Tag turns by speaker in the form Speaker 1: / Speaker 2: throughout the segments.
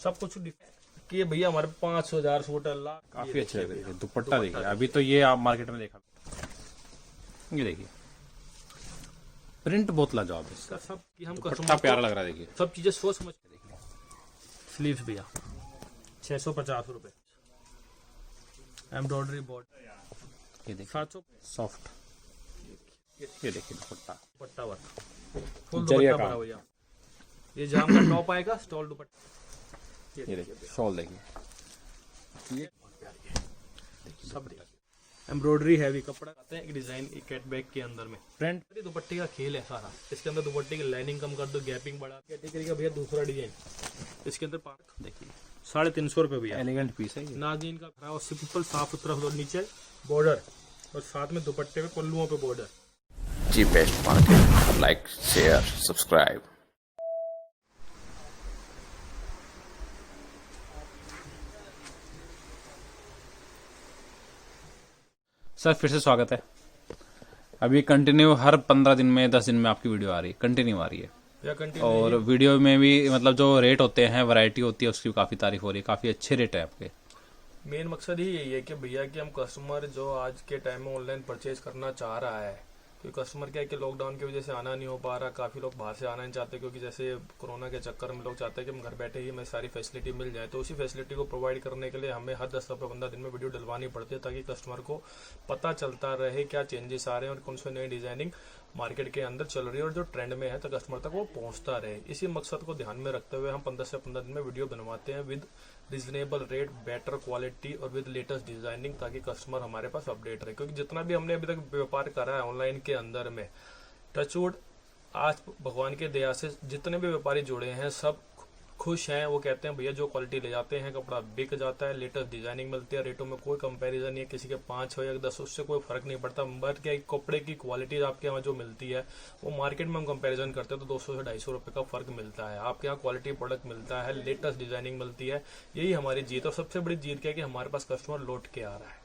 Speaker 1: सब कुछ कि ये भैया हमारे 500,000 सूट अल्लाह
Speaker 2: काफी अच्छे लग रहे हैं। दुपट्टा देखिए, अभी तो ये आप मार्केट में देखा, ये देखिए प्रिंट बहुत लाजवाब है इसका।
Speaker 1: सब कि हम
Speaker 2: दुपट्टा प्यारा लग रहा है, देखिए
Speaker 1: सब चीजें सोच समझ के देखिए। स्लीव्स भैया 650 रुपए, एम्ब्रॉयडरी बोर्ड
Speaker 2: ये देखिए
Speaker 1: 700,
Speaker 2: सॉफ्ट, ये देखिए दुपट्टा
Speaker 1: दुपट्टा वर्क फुल
Speaker 2: जरिया
Speaker 1: दुपट्टा
Speaker 2: काम।
Speaker 1: भरा भैया। ये जाम का टॉप आएगा, स्टॉल दुपट्टा।
Speaker 2: ये देखिए शॉल देखिए, ये
Speaker 1: सब देखिए एम्ब्रॉयडरी हैवी कपड़ा आते हैं, एक डिजाइन एक कैट बैग के अंदर में
Speaker 2: फ्रंट
Speaker 1: अरे दुपट्टे का खेल है सारा। इसके अंदर दुपट्टे की लाइनिंग कम कर दो, गैपिंग बढ़ा, कैटेगरी का भैया दूसरा डिजाइन। इसके अंदर पार्क
Speaker 2: देखिए
Speaker 1: 350 रुपए भैया।
Speaker 2: एलिगेंट पीस है ये।
Speaker 1: नाजीन का खरा और सिंपल साफ सुथरा और नीचे बॉर्डर और साथ में दुपट्टे पे पल्लुओं पे border.
Speaker 3: G best market, like share subscribe.
Speaker 2: Sir फिर से स्वागत है। अभी कंटिन्यू हर 15 दिन में 10 दिन में आपकी वीडियो आ रही है, कंटिन्यू आ रही है।
Speaker 1: या कंटिन्यू
Speaker 2: और वीडियो में भी मतलब जो रेट होते हैं, वैरायटी होती है, उसकी भी काफ़ी तारीफ हो रही है। काफ़ी अच्छे रेट है आपके।
Speaker 1: मेन मकसद ही यही है कि भैया कि हम कस्टमर जो आज के टाइम में ऑनलाइन परचेज करना चाह रहा है, क्योंकि कस्टमर क्या है कि लॉकडाउन की वजह से आना नहीं हो पा रहा, काफ़ी लोग बाहर से आना नहीं चाहते, क्योंकि जैसे कोरोना के चक्कर में लोग चाहते हैं कि हम घर बैठे ही हमें सारी फैसिलिटी मिल जाए। तो उसी फैसिलिटी को प्रोवाइड करने के लिए हमें हर 10 से 15 दिन में वीडियो डलवानी पड़ती है, ताकि कस्टमर को पता चलता रहे क्या चेंजेस आ रहे हैं और कौन सी नई डिजाइनिंग मार्केट के अंदर चल रही है और जो ट्रेंड में है तो कस्टमर तक वो पहुंचता रहे। इसी मकसद को ध्यान में रखते हुए हम 15 से 15 दिन में वीडियो बनवाते हैं with reasonable rate, better quality और विद लेटेस्ट डिजाइनिंग, ताकि कस्टमर हमारे पास अपडेट रहे। क्योंकि जितना भी हमने अभी तक व्यापार करा है ऑनलाइन के अंदर में, टचवुड आज भगवान के दया से जितने भी व्यापारी जुड़े हैं सब खुश हैं। वो कहते हैं भैया जो क्वालिटी ले जाते हैं कपड़ा बिक जाता है, लेटेस्ट डिजाइनिंग मिलती है, रेटों में कोई कंपैरिजन नहीं है, किसी के 5 हो या 10 उससे कोई फर्क नहीं पड़ता। बट क्या कपड़े की क्वालिटी आपके यहाँ जो मिलती है वो मार्केट में हम कंपैरिजन करते हैं तो 200 से 250 रुपये का फर्क मिलता है। आपके यहाँ क्वालिटी प्रोडक्ट मिलता है, लेटेस्ट डिजाइनिंग मिलती है, यही हमारी जीत। और सबसे बड़ी जीत क्या है कि हमारे पास कस्टमर लौट के आ रहा है।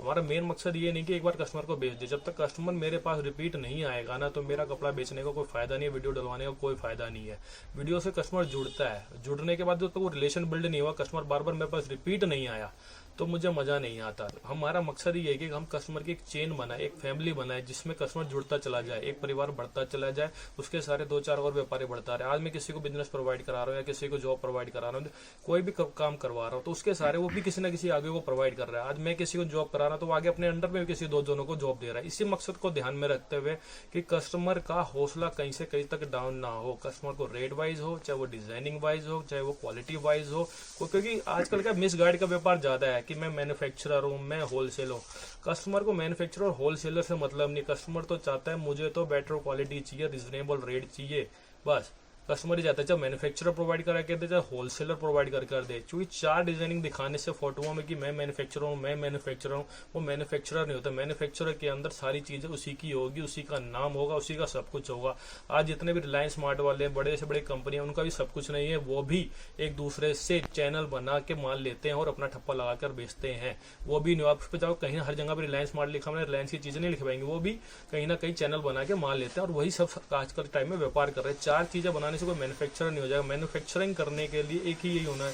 Speaker 1: हमारा मेन मकसद ये नहीं कि एक बार कस्टमर को बेच दे, जब तक कस्टमर मेरे पास रिपीट नहीं आएगा ना तो मेरा कपड़ा बेचने का कोई फायदा नहीं है, वीडियो डलवाने का कोई फायदा नहीं है। वीडियो से कस्टमर जुड़ता है, जुड़ने के बाद जो तो वो रिलेशन बिल्ड नहीं हुआ, कस्टमर बार बार मेरे पास रिपीट नहीं आया तो मुझे मजा नहीं आता। हमारा मकसद ये है कि हम कस्टमर की एक चेन बनाए, एक फैमिली बनाए, जिसमें कस्टमर जुड़ता चला जाए, एक परिवार बढ़ता चला जाए, उसके सारे 2-4 और व्यापारी बढ़ता रहे। आज मैं किसी को बिजनेस प्रोवाइड करा रहा हूँ या किसी को जॉब प्रोवाइड करा रहा हूँ, कोई भी काम करवा रहा हूँ तो उसके सारे वो भी किसी ना किसी आगे को प्रोवाइड कर रहा है। आज मैं किसी को जॉब करा रहा हूँ तो वो आगे अपने अंडर में किसी 2 जनों को जॉब दे रहा है। इसी मकसद को ध्यान में रखते हुए कि कस्टमर का हौसला कहीं से कहीं तक डाउन ना हो, कस्टमर को रेट वाइज हो, चाहे वो डिजाइनिंग वाइज हो, चाहे वो क्वालिटी वाइज हो। क्योंकि आजकल का मिस गाइड का व्यापार ज्यादा है कि मैं मैन्युफैक्चरर हूँ, मैं होलसेल हूँ। कस्टमर को मैन्युफैक्चरर और होलसेलर से मतलब नहीं, कस्टमर तो चाहता है मुझे तो बेटर क्वालिटी चाहिए, रिजनेबल रेट चाहिए, बस कस्टमर ही चाहता है। चाहे मैन्युफैक्चरर प्रोवाइड करा कर दे, चाहे होलसेलर प्रोवाइड कर दे। क्योंकि 4 डिजाइनिंग दिखाने से फोटोओं में कि मैं मैन्युफैक्चरर हूँ, मैं मैन्युफैक्चरर हूँ, वो मैन्युफैक्चरर नहीं होता। मैन्युफैक्चरर के अंदर सारी चीजें उसी की होगी, उसी का नाम होगा, उसी का सब कुछ होगा। आज जितने भी रिलायंस स्मार्ट वाले बड़े से बड़े कंपनियां, उनका भी सब कुछ नहीं है, वो भी एक दूसरे से चैनल बना के माल लेते हैं और अपना ठप्पा लगाकर बेचते हैं। वो भी आप पे जाओ कहीं हर जगह पर रिलायंस स्मार्ट लिखा, मैंने रिलायंस की चीजें नहीं लिखवाएंगे, वो भी कहीं ना कहीं चैनल बना के माल लेते हैं और वही सब आजकल टाइम में व्यापार कर रहे हैं। 4 चीजें बनाने से कोई मैन्युफैक्चरर हो जाएगा। मैन्युफैक्चरिंग करने के लिए एक ही यही होना है,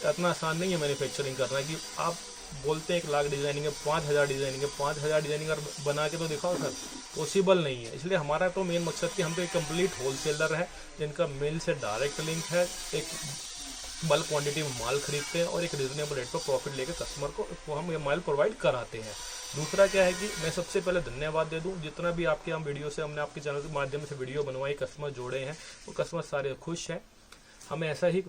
Speaker 1: इतना आसान नहीं है मैन्युफैक्चरिंग करना कि आप बोलते हैं 1 लाख डिजाइनिंग है, 5000 डिजाइनिंग है, 5000 डिजाइनिंग बना के तो दिखाओ सर, पॉसिबल नहीं है। इसलिए हमारा तो मेन मकसद कि हम तो एक कंप्लीट होलसेलर है जिनका मिल से डायरेक्ट लिंक है, एक बल्क क्वांटिटी में माल खरीदते हैं और एक रीजनेबल रेट पर प्रॉफिट लेकर कस्टमर को हम ये माल प्रोवाइड कराते हैं। दूसरा क्या है कि मैं सबसे पहले धन्यवाद दे दूं, जितना भी आपके हम वीडियो से हमने आपके चैनल के माध्यम से वीडियो बनवाई, कस्टमर जोड़े हैं, वो कस्टमर सारे खुश हैं। हमें ऐसा ही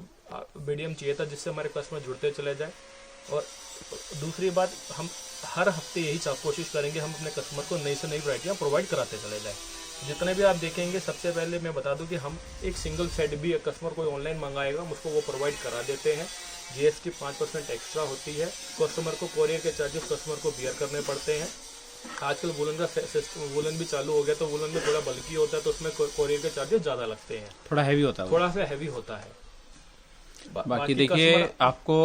Speaker 1: मीडियम चाहिए था जिससे हमारे कस्टमर जुड़ते चले जाए। और दूसरी बात, हम हर हफ्ते यही कोशिश करेंगे हम अपने कस्टमर को नई से नई वैरायटियाँ प्रोवाइड कराते चले जाएँ। जितने भी आप देखेंगे, सबसे पहले मैं बता दूं कि हम एक सिंगल सेट भी कस्टमर कोई ऑनलाइन मंगाएगा उसको वो प्रोवाइड करा देते हैं। जीएसटी 5% एक्स्ट्रा होती है। कस्टमर को कोरियर के चार्जेस कस्टमर को बियर करने पड़ते हैं। आजकल वुलन का वुलन भी चालू हो गया तो वुलन में थोड़ा बल्कि होता है तो उसमें कोरियर के चार्जेस ज़्यादा लगते हैं,
Speaker 2: थोड़ा हैवी होता है,
Speaker 1: थोड़ा सा हैवी होता है।
Speaker 2: बाकी देखिए आपको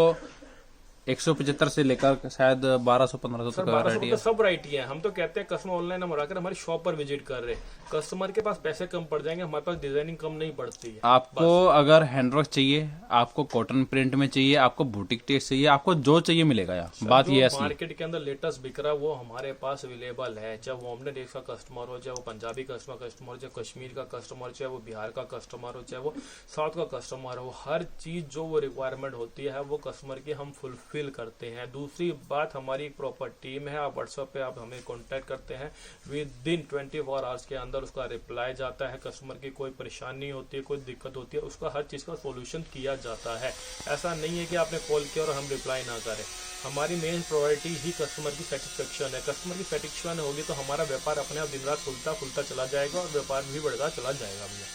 Speaker 2: 175 से लेकर शायद 1200-1500
Speaker 1: सर
Speaker 2: तक
Speaker 1: 1200
Speaker 2: वैरायटी
Speaker 1: तो
Speaker 2: है।
Speaker 1: सब वैरायटी है। हम तो कहते हैं कस्टमर ऑनलाइन हम आकर हमारी शॉप पर विजिट कर रहे हैं, कस्टमर के पास पैसे कम पड़ जाएंगे, हमारे पास डिजाइनिंग कम नहीं पड़ती है।
Speaker 2: आपको अगर हैंडवर्क चाहिए, आपको कॉटन प्रिंट में चाहिए, आपको बुटीक टेस्ट चाहिए, आपको जो चाहिए मिलेगा यहाँ। बात ये है असली।
Speaker 1: मार्केट के अंदर लेटेस्ट बिक रहा है वो हमारे पास अवेलेबल है, चाहे वो हमने देश का कस्टमर हो, चाहे वो पंजाबी कस्टमर हो, चाहे कश्मीर का कस्टमर, चाहे वो बिहार का कस्टमर हो, चाहे वो साउथ का कस्टमर हो, हर चीज जो वो रिक्वायरमेंट होती है वो कस्टमर की हम फुलफिल करते हैं। दूसरी बात, हमारी एक प्रॉपर टीम है, आप व्हाट्सएप पे आप हमें कांटेक्ट करते हैं, विद इन 24 आवर्स के अंदर उसका रिप्लाई जाता है। कस्टमर की कोई परेशानी होती है, कोई दिक्कत होती है, उसका हर चीज का सोल्यूशन किया जाता है। ऐसा नहीं है कि आपने कॉल किया और हम रिप्लाई ना करें। हमारी मेन प्रायोरिटी ही कस्टमर की सेटिस्फेक्शन है। कस्टमर की सेटिस्फेक्शन होगी तो हमारा व्यापार अपने आप दिन रात खुलता चला जाएगा और व्यापार भी बढ़ता चला जाएगा भैया।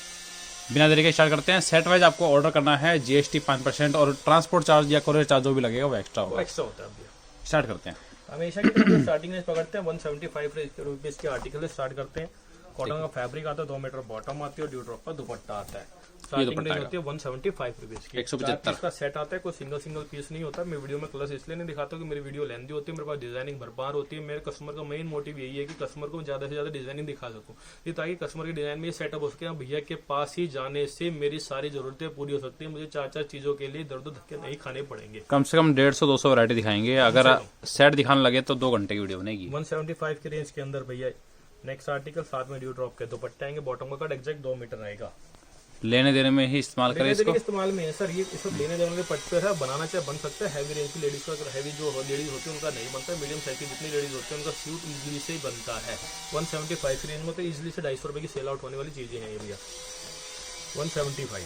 Speaker 2: बिना देरी के स्टार्ट करते हैं। सेट वाइज आपको ऑर्डर करना है, GST 5% और ट्रांसपोर्ट चार्ज या कोरियर चार्ज जो भी लगेगा वो एक्स्ट्रा
Speaker 1: वो
Speaker 2: होगा।
Speaker 1: एक्स्ट्रा होता है भैया।
Speaker 2: स्टार्ट करते हैं।
Speaker 1: हमेशा की तरह स्टार्टिंग रेंज पकड़ते हैं 175 रुपीज के आर्टिकल से स्टार्ट करते हैं। कॉटन का फैब्रिक आता है, 2 मीटर बॉटम आती है और ड्यू ड्रॉप का दुपट्टा आता है। स्टार्टिंग रेंज होती है 175 रुपीज की।
Speaker 2: 175
Speaker 1: का सेट आता है, कोई सिंगल पीस नहीं होता। मैं वीडियो में कलर्स इसलिए नहीं दिखाता कि मेरी वीडियो लेंदी होती है, मेरे पास डिजाइनिंग भरपूर होती है। मेरे कस्टमर का मेन मोटिव यही है कि कस्टमर को ज्यादा से ज्यादा डिजाइनिंग दिखा सकूं, ये ताकि कस्टमर के डिजाइन में ये सेटअप हो सके। भैया के पास ही जाने से मेरी सारी जरूरतें पूरी हो सकती है, मुझे 4 चीजों के लिए दर्द धक्के नहीं खाने पड़ेंगे।
Speaker 2: कम से कम 150-200 वैरायटी दिखाएंगे। अगर सेट दिखाने लगे तो 2 घंटे की वीडियो बनेगी।
Speaker 1: 175 की रेंज के अंदर भैया नेक्स्ट आर्टिकल, साथ में ड्यू ड्रॉप के दुपट्टे आएंगे, बॉटम का कट एग्जैक्ट 2 मीटर रहेगा।
Speaker 2: लेने देने में ही इस्तेमाल करें इसको।
Speaker 1: इस्तेमाल में है सर, ये सब लेने देने के पट्टे है, बनाना चाहे बन सकता है। हैवी रेंज की लेडीज का, हैवी जो लेडीज होती है उनका नहीं बनता, मीडियम साइज की जितनी लेडीज होती है उनका सूट इजीली से ही बनता है। 175 रेंज में तो इजीली से 250 रुपए की सेल आउट होने वाली चीजें हैं ये भैया। 175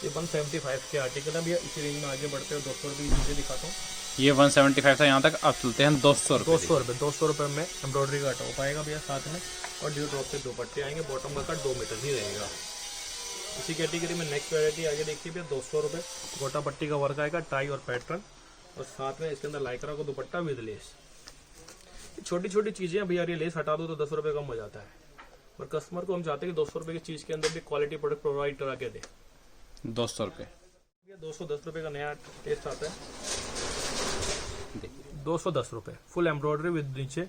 Speaker 1: ये 175 के आर्टिकल है भैया। इसी रेंज में आगे बढ़ते हैं 200 रुपए की चीजें दिखाता हूँ।
Speaker 2: ये 175 था, यहाँ तक अब चलते हैं 200 रुपए।
Speaker 1: 200 रुपए में एम्ब्रॉयडरी का टॉप आएगा भैया साथ में, और ड्यू ड्रॉप से दुपट्टे आएंगे, बॉटम का कट 2 मीटर ही रहेगा। इसी कैटेगरी में नेक्स्ट वैरायटी आगे देखिए भैया, 200 रुपए गोटा पट्टी का वर्क आएगा, टाई और पैटर्न, और साथ में इसके अंदर लाइक्रा को दुपट्टा विद लेस। छोटी छोटी चीजें भैया, ये लेस हटा दो तो 10 रुपए कम हो जाता है, और कस्टमर को हम चाहते हैं कि 200 रुपए की चीज के अंदर भी क्वालिटी प्रोडक्ट प्रोवाइड करा के दे।
Speaker 2: 200 रुपए
Speaker 1: 210 रुपए का नया टेस्ट आता है। 210 रुपए फुल एम्ब्रॉयडरी विद नीचे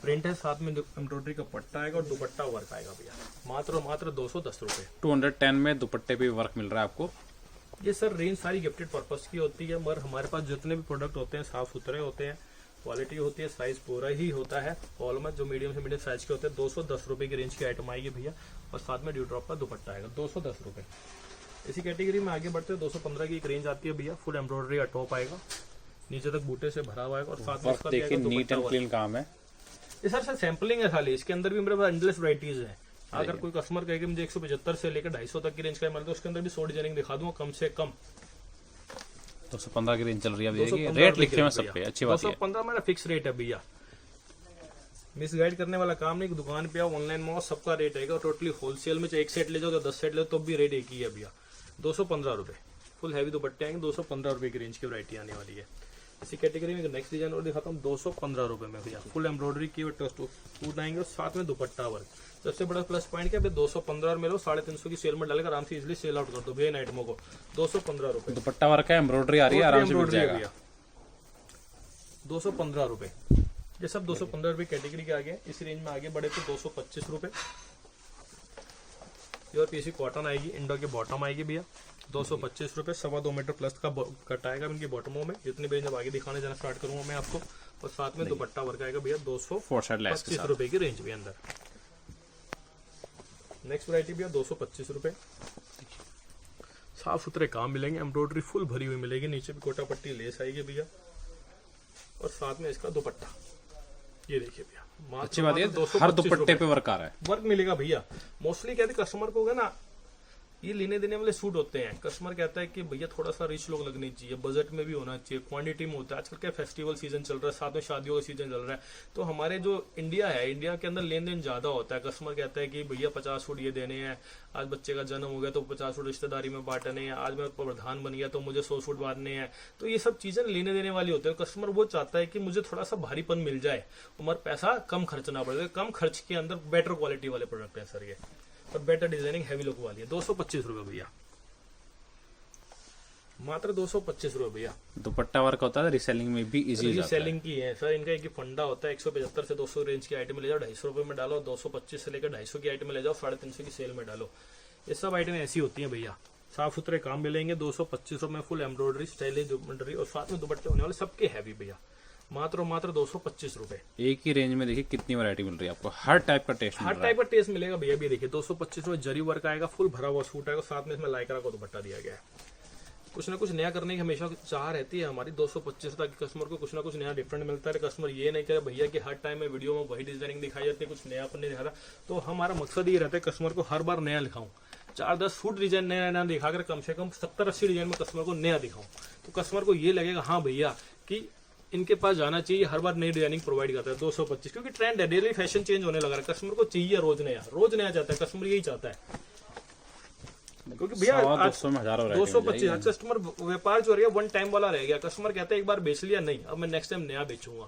Speaker 1: प्रिंट है, साथ में एम्ब्रॉयडरी का पट्टा आएगा और दुपट्टा वर्क आएगा भैया। मात्र 210 रुपए।
Speaker 2: 210 में दुपट्टे पे वर्क मिल रहा है आपको।
Speaker 1: ये सर रेंज सारी गिफ्टेड पर्पस की होती है, मगर हमारे पास जितने भी प्रोडक्ट होते हैं साफ सुथरे होते हैं, क्वालिटी होती है, साइज पूरा ही होता है। ऑलमोस्ट जो मीडियम से मीडियम साइज के होते हैं 210 रुपए की रेंज की आइटम आएगी भैया, और साथ में ड्यू ड्रॉप का दुपट्टा आएगा 210 रुपए। इसी कैटेगरी में आगे बढ़ते हैं 215 की एक रेंज आती है भैया। फुल एम्ब्रॉयडरी का टॉप आएगा, नीचे तक बूटे से भरा हुआ है, और साथ में
Speaker 2: वर्क देखिए नीट एंड क्लीन काम है।
Speaker 1: ये सर सैंपलिंग है खाली, इसके अंदर भी मेरे पास एंडलेस वैरायटीज है। अगर कोई कस्टमर कहे कि मुझे 175 से लेकर 250 तक की रेंज का मिलता है, उसके अंदर भी 100 डिजाइनिंग दिखा दूंगा कम से कम।
Speaker 2: 215 की रेंज चल रही है, देखिए रेट लिखे हुए सब पे, अच्छी बात है।
Speaker 1: 215 मेरा फिक्स रेट है भैया, मिस गाइड करने वाला काम नहीं। दुकान पे आओ, ऑनलाइन में आओ, सबका रेट है टोटली होलसेल में। चाहे 1 सेट ले जाओ, 10 सेट ले जाओ, तो भी रेट एक ही है भैया। 215 रुपए फुल हैवी दुपट्टे आएंगे, 215 रुपए की रेंज की वैरायटी आने वाली है। इसी कैटेगरी में नेक्स्ट डिजाइन और दिखाता हूँ 215 रुपए में भैया। फुल एम्ब्रॉयडरी की सूट आएंगे और साथ में दुपट्टा वर्क। सबसे बड़ा प्लस पॉइंट क्या, 215 और मेरे 350 की सेल में डालेगा, आराम से इजिली सेल आउट कर दो भैया इन आइटमों को। 215 रुपए
Speaker 2: दुपट्टा वर्क है, एम्ब्रॉयडरी आ रही है, आराम से मिल जाएगा।
Speaker 1: 215 रुपए ये सब 215 रुपए कैटेगरी के आगे। इस रेंज में आगे बढ़े तो 225 रुपए प्योर पीसी कॉटन आएगी, इंडो की बॉटम आएगी भैया। 225 रुपए, 2.25 मीटर प्लस का कट आएगा इनकी बॉटमों में। जितनी भी जब आगे दिखाने जाना स्टार्ट करूंगा मैं आपको, और साथ में दुपट्टा वर्क आएगा भैया 225 रुपए की रेंज भी अंदर। नेक्स्ट वैरायटी भैया 225 रुपए, साफ सुथरे काम मिलेंगे, एम्ब्रॉयडरी फुल भरी हुई मिलेगी, नीचे भी कोटा पट्टी लेस आएगी भैया, और साथ में इसका दुपट्टा ये देखिए भैया।
Speaker 2: अच्छी बात है, हर दुपट्टे पे वर्क आ रहा है,
Speaker 1: वर्क मिलेगा भैया। मोस्टली कहते कस्टमर को होगा ना, ये लेने देने वाले सूट होते हैं, कस्टमर कहता है कि भैया थोड़ा सा रिच लोग लगनी चाहिए, बजट में भी होना चाहिए, क्वांटिटी में होता है। आजकल क्या फेस्टिवल सीजन चल रहा है, साथ में शादियों का सीजन चल रहा है, तो हमारे जो इंडिया है, इंडिया के अंदर लेन देन ज्यादा होता है। कस्टमर कहता है कि भैया 50 सूट ये देने हैं, आज बच्चे का जन्म हो गया तो 50 सूट रिश्तेदारी में बांटने हैं, आज मैं प्रधान बन गया तो मुझे 100 सूट बांटने हैं। तो ये सब चीजें लेने देने वाली होती है। कस्टमर वो चाहता है कि मुझे थोड़ा सा भारीपन मिल जाए, उम्र पैसा कम खर्चना पड़ेगा, कम खर्च के अंदर बेटर क्वालिटी वाले प्रोडक्ट है सर ये, और बेटर डिजाइनिंग हैवी लुक वाली है। 225 रुपए भैया। मात्र 225 रुपए भैया।
Speaker 2: दुपट्टा वर्क होता है, रिसेलिंग में भी इजी हो जाता है।
Speaker 1: सेलिंग की है सर, इनका एक ही फंडा होता है, 175 से 200 रेंज की आइटम ले जाओ, 250 रुपए में डालो, 225 से लेकर 250 की आइटम ले जाओ, 350 की सेल में डालो। ये सब आइटम ऐसी होती हैं भैया, साफ सुथरे काम मिलेंगे। 225 रुपए में फुल एम्ब्रॉयडरी, स्टाइलिश एम्ब्रॉयडरी और साथ में दुपट्टे होने वाले, सबके हैवी भैया, मात्र 225 रुपए।
Speaker 2: एक ही रेंज में देखिए कितनी वैरायटी मिल रही है आपको, हर टाइप का टेस्ट मिल
Speaker 1: हर
Speaker 2: रहा है।
Speaker 1: टाइप का टेस्ट मिलेगा भैया। भी देखिए 225 रुपए जरी वर्क आएगा, फुल भरा हुआ सूट आएगा, साथ में इसमें लाइक्रा का दुपट्टा दिया गया है। कुछ ना कुछ नया करने की हमेशा चाह रहती है हमारी। 225 तक कस्टमर को कुछ ना कुछ नया डिफरेंट मिलता है। कस्टमर ये नहीं करे भैया कि हर टाइम में वीडियो में वही डिजाइनिंग दिखाई जाती है, कुछ नया नहीं दिखाता। तो हमारा मकसद ये रहता है कस्टमर को हर बार नया दिखाऊं, 4-10 सूट डिजाइन नया नया दिखाकर कम से कम 70-80 डिजाइन में कस्टमर को नया दिखाऊं, तो कस्टमर को ये लगेगा हाँ भैया कि इनके पास जाना चाहिए, हर बार नई डिजाइनिंग प्रोवाइड करता है। 225 क्योंकि ट्रेंड है, डेली फैशन चेंज होने लगा है, कस्टमर को चाहिए रोज नया चाहता है, कस्टमर यही चाहता है। क्योंकि भैया
Speaker 2: 200 में हजारों variety मिल
Speaker 1: 225
Speaker 2: जाएगी।
Speaker 1: कस्टमर व्यापार जो रह वन टाइम वाला रह गया। कस्टमर कहता है एक बार बेच लिया, नहीं अब मैं नेक्स्ट टाइम नया बेचूंगा,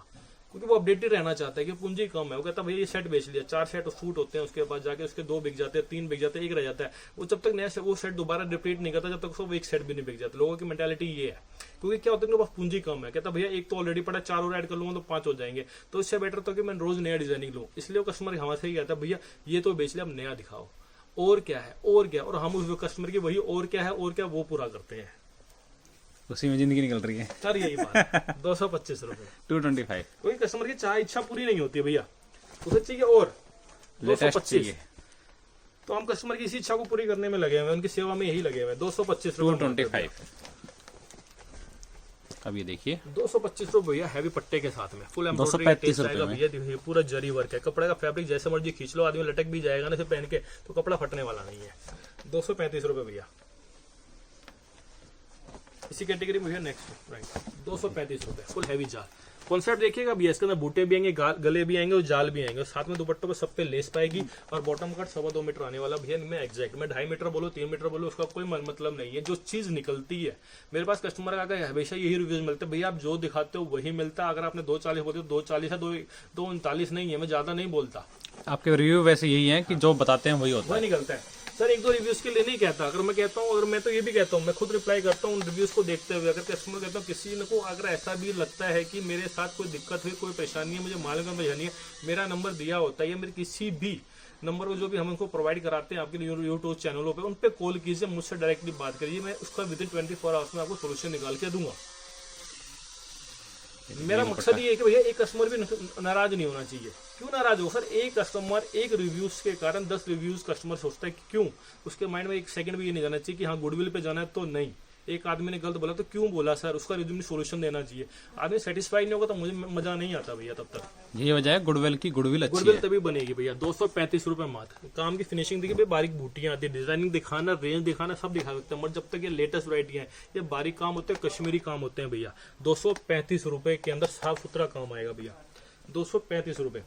Speaker 1: क्योंकि वो अपडेटेड रहना चाहता है कि पूंजी कम है। वो कहता है भैया ये सेट बेच लिया, 4 सेट सूट होते हैं, उसके पास जाके उसके 2 बिक जाते हैं, 3 बिक जाते हैं, 1 रह जाता है। वो जब तक नया वो सेट दोबारा रिपीट नहीं करता, जब तक उसको 1 सेट भी नहीं बिक जाता। लोगों की मेंटालिटी ये है, क्योंकि क्या होता है उनके पास पूंजी कम है। कहता भैया एक तो ऑलरेडी पड़ा, 4 और ऐड कर लूंगा तो 5 हो जाएंगे, तो इससे बेटर तो कि मैं रोज नया डिजाइनिंग लूं। इसलिए वो कस्टमर हमारे ही कहता है भैया ये तो बेच लिया, अब नया दिखाओ, और क्या है और क्या, और हम उस कस्टमर की वही और क्या है और क्या वो पूरा करते हैं।
Speaker 2: उसी में जिंदगी निकल रही है।
Speaker 1: सर यही बात 225 रुपए।
Speaker 2: 225
Speaker 1: कोई कस्टमर की चाह इच्छा पूरी नहीं होती है भैया, उसे चाहिए और
Speaker 2: लेटेस्ट
Speaker 1: 225
Speaker 2: चाहिए,
Speaker 1: तो हम कस्टमर की इसी इच्छा को पूरी करने में लगे हुए हैं, उनकी सेवा में यही लगे हुए हैं। 225 रुपए।
Speaker 2: 225। अब ये देखिए
Speaker 1: 225 रुपए भैया, हैवी पट्टे के साथ में फुल एम्ब्रॉयडरी
Speaker 2: 235
Speaker 1: आएगा
Speaker 2: रुपए
Speaker 1: भैया। देखिए पूरा जरी वर्क है, कपड़े का फैब्रिक जैसे मर्जी खींच लो, आदमी लटक भी जाएगा ना इसे पहन के, तो कपड़ा फटने वाला नहीं है। 235 रुपए भैया। इसी कैटेगरी में भैया नेक्स्ट राइट 235 रुपए, फुल हैवी जाल। कॉन्सेप्ट देखिएगा भैया, इसके अंदर बूटे भी आएंगे, गले भी आएंगे और जाल भी आएंगे, और साथ में दुपट्टों पे सब पे लेस पाएगी, और बॉटम कट 2.25 मीटर आने वाला भैया। मैं एग्जैक्ट मैं 2.5 मीटर बोलो 3 मीटर बोलो, उसका कोई मतलब नहीं है। जो चीज निकलती है मेरे पास कस्टमर का हमेशा यही रिव्यूज मिलते हैं, भैया आप जो दिखाते हो वही मिलता है। अगर आपने 240 बोलते हो 240 है, 239 नहीं है, मैं ज्यादा नहीं बोलता।
Speaker 2: आपके रिव्यू वैसे यही है कि जो बताते हैं वही होता
Speaker 1: वह
Speaker 2: है।
Speaker 1: निकलता है सर, 1-2 रिव्यूज के लिए नहीं कहता। अगर मैं कहता हूँ, अगर मैं तो ये भी कहता हूँ, मैं खुद रिप्लाई करता हूँ उन रिव्यूज को देखते हुए। अगर कस्टमर कहता हूँ किसी को अगर ऐसा भी लगता है कि मेरे साथ कोई दिक्कत हुई, कोई परेशानी है, मुझे मालूम है परेशानी है, मेरा नंबर दिया होता है, या मेरे किसी भी नंबर को जो भी हम उनको प्रोवाइड कराते हैं आपके यूट्यूब चैनलों पे, उन पे कॉल कीजिए, मुझसे डायरेक्टली बात करिए, मैं उसका विदिन 24 आवर्स में आपको सोल्यूशन निकाल के दूंगा। मेरा मकसद ये है कि भैया एक कस्टमर भी नाराज नहीं होना चाहिए। क्यों नाराज हो सर? एक कस्टमर एक रिव्यूज के कारण 10 रिव्यूज कस्टमर सोचता है कि क्यों, उसके माइंड में एक सेकंड भी ये नहीं जाना चाहिए कि हाँ गुडविल पे जाना है तो नहीं। एक आदमी ने गलत बोला तो क्यों बोला सर, उसका रिव्यू में सोल्यूशन देना चाहिए। आदमी सेटिस्फाइड नहीं होगा तो मुझे मजा नहीं आता भैया तब तक।
Speaker 2: यही वजह है गुडविल की, गुडविल अच्छी
Speaker 1: गुडविल
Speaker 2: है।
Speaker 1: तभी बनेगी भैया। 235 रुपए मात्र। काम की फिनिशिंग देखिए भैया, बारीक बूटियां आती है, डिजाइनिंग दिखाना, रेंज दिखाना सब दिखा सकते हैं, मगर जब तक ये लेटेस्ट वरायटी है, ये बारीक काम होते हैं, कश्मीरी काम होते हैं भैया। 235 रुपए के अंदर साफ सुथरा काम आएगा भैया। 235 रुपए।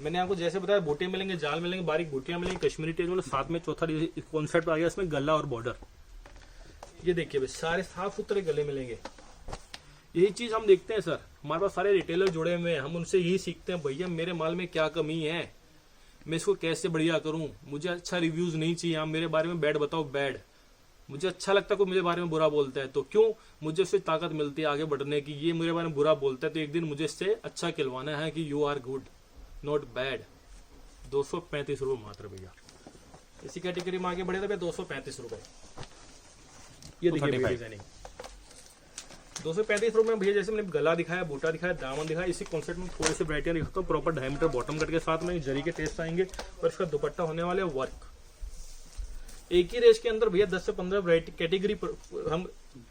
Speaker 1: मैंने आपको जैसे बताया बूटे मिलेंगे, जाल मिलेंगे, बारीक बूटियां मिलेंगी, कश्मीरी टेज में साथ में चौथा कॉन्सेप्ट आ गया इसमें गला और बॉर्डर। ये देखिए भाई सारे साफ सुथरे गले मिलेंगे। यही चीज हम देखते हैं सर, हमारे पास सारे रिटेलर जुड़े हुए हैं, हम उनसे यही सीखते हैं भैया मेरे माल में क्या कमी है, मैं इसको कैसे बढ़िया करूं। मुझे अच्छा रिव्यूज नहीं चाहिए, आप मेरे बारे में बैड बताओ बैड। मुझे अच्छा लगता है कोई मेरे बारे में बुरा बोलता है तो क्यों, मुझे उससे ताकत मिलती है आगे बढ़ने की। ये मेरे बारे में बुरा बोलता है तो एक दिन मुझे इससे अच्छा कहलवाना है कि you are good not bad. 235 रुपए मात्र भैया। इसी कैटेगरी में आगे बढ़े तो भैया 235 रुपए। ये देखिए डिजाइनिंग 235 रुपए में भैया। जैसे मैंने गला दिखाया, बूटा दिखाया, दामन दिखाया, इसी कॉन्सेप्ट में थोड़ी सी वरायटियां दिखाता हूँ। प्रॉपर 2.5 मीटर बॉटम कट के साथ में जरी के टेस्ट आएंगे और इसका दुपट्टा होने वाले वर्क। एक ही रेंज के अंदर भैया 10 से 15 वरायटी कैटेगरी हम